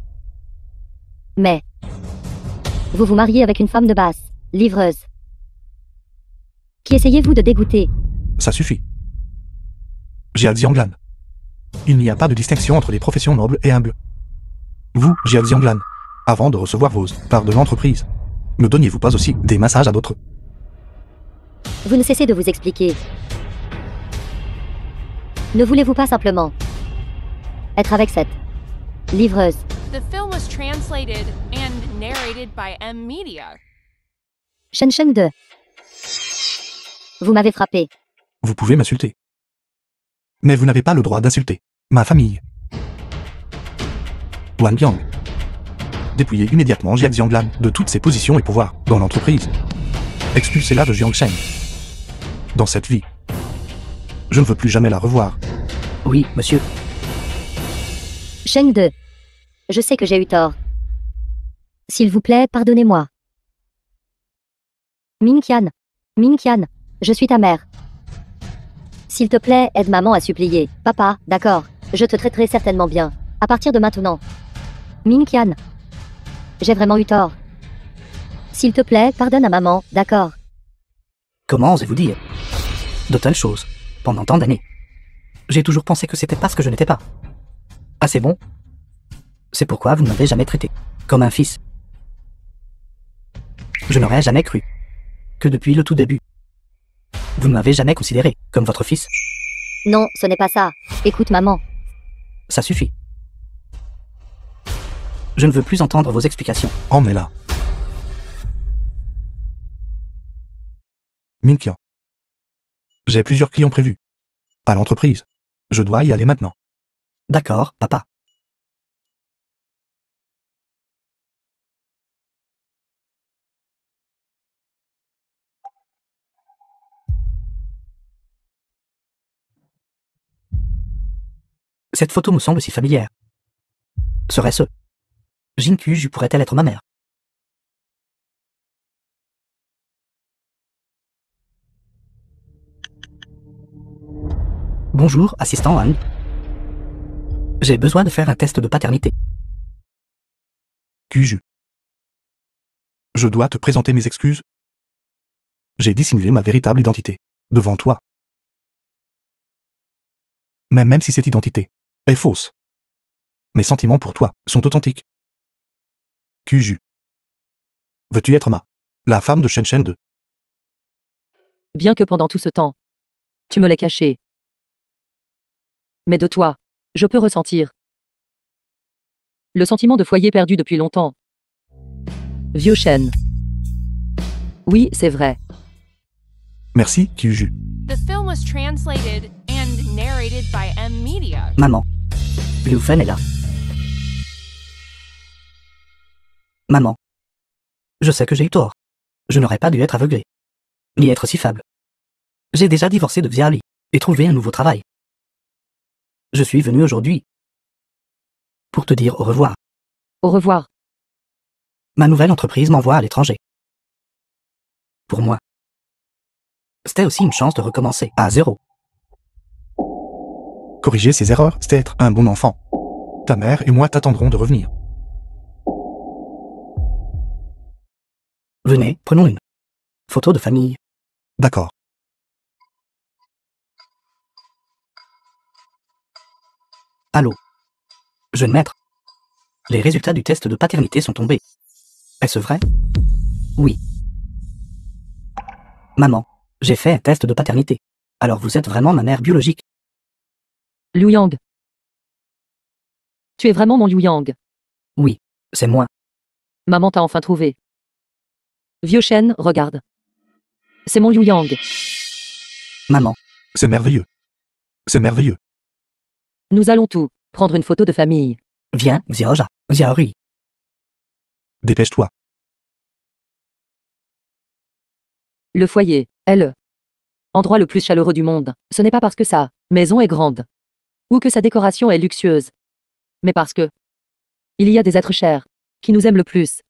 E: Mais... vous vous mariez avec une femme de basse, livreuse. Qui essayez-vous de dégoûter?
A: Ça suffit. Jia Jianglan. Il n'y a pas de distinction entre les professions nobles et humbles. Vous, Jia Jianglan, avant de recevoir vos parts de l'entreprise, ne donniez-vous pas aussi des massages à d'autres?
E: Vous ne cessez de vous expliquer. Ne voulez-vous pas simplement être avec cette livreuse?
D: The film was translated and narrated by Media.
E: Shen Shen de. Vous m'avez frappé.
A: Vous pouvez m'insulter. Mais vous n'avez pas le droit d'insulter ma famille. Wang Yang. Dépouillez immédiatement Jia Jianglan de toutes ses positions et pouvoirs dans l'entreprise. Expulsez-la de Jiangsheng. Dans cette vie. Je ne veux plus jamais la revoir.
F: Oui, monsieur.
E: Sheng de. Je sais que j'ai eu tort. S'il vous plaît, pardonnez-moi. Minkyun. Minkyun, je suis ta mère. S'il te plaît, aide maman à supplier. Papa, d'accord, je te traiterai certainement bien. À partir de maintenant. Minkyun. J'ai vraiment eu tort. S'il te plaît, pardonne à maman, d'accord.
F: Comment osez-vous dire de telles choses pendant tant d'années? J'ai toujours pensé que c'était parce que je n'étais pas assez bon. C'est pourquoi vous ne m'avez jamais traité comme un fils. Je n'aurais jamais cru que depuis le tout début, vous ne m'avez jamais considéré comme votre fils.
E: Non, ce n'est pas ça. Écoute maman.
F: Ça suffit. Je ne veux plus entendre vos explications.
A: Oh mais là. Minkyun. J'ai plusieurs clients prévus. À l'entreprise. Je dois y aller maintenant.
F: D'accord, papa. Cette photo me semble si familière. Serait-ce Jinkuju pourrait-elle être ma mère? Bonjour, assistant Han. J'ai besoin de faire un test de paternité.
A: Kuju. Je dois te présenter mes excuses. J'ai dissimulé ma véritable identité. Devant toi. Mais même si cette identité est fausse, mes sentiments pour toi sont authentiques. Kuju. Veux-tu être la femme de Shen Shen 2?
B: Bien que pendant tout ce temps, tu me l'aies caché. Mais de toi, je peux ressentir le sentiment de foyer perdu depuis longtemps. Vieux Shen. Oui, c'est vrai.
A: Merci, Kuju.
D: The film was translated and narrated by Media.
F: Maman. Liu Fen est là. Maman. Je sais que j'ai eu tort. Je n'aurais pas dû être aveuglé. Ni être si faible. J'ai déjà divorcé de Xiali et trouvé un nouveau travail. Je suis venu aujourd'hui pour te dire au revoir.
B: Au revoir.
F: Ma nouvelle entreprise m'envoie à l'étranger. Pour moi, c'était aussi une chance de recommencer à zéro.
A: Corriger ses erreurs, c'est être un bon enfant. Ta mère et moi t'attendrons de revenir.
F: Venez, prenons une photo de famille.
A: D'accord.
F: Allô. Jeune maître. Les résultats du test de paternité sont tombés. Est-ce vrai? Oui. Maman, j'ai fait un test de paternité. Alors vous êtes vraiment ma mère biologique?
B: Liu Yang. Tu es vraiment mon Liu Yang.
F: Oui, c'est moi.
B: Maman t'a enfin trouvé. Vieux Shen, regarde. C'est mon Liu Yang.
F: Maman,
A: C'est merveilleux. C'est merveilleux.
B: Nous allons tout prendre une photo de famille.
F: viens, Xiaoja, Xiaori.
A: Dépêche-toi.
B: Le foyer est le endroit le plus chaleureux du monde. Ce n'est pas parce que sa maison est grande ou que sa décoration est luxueuse, mais parce que Il y a des êtres chers qui nous aiment le plus.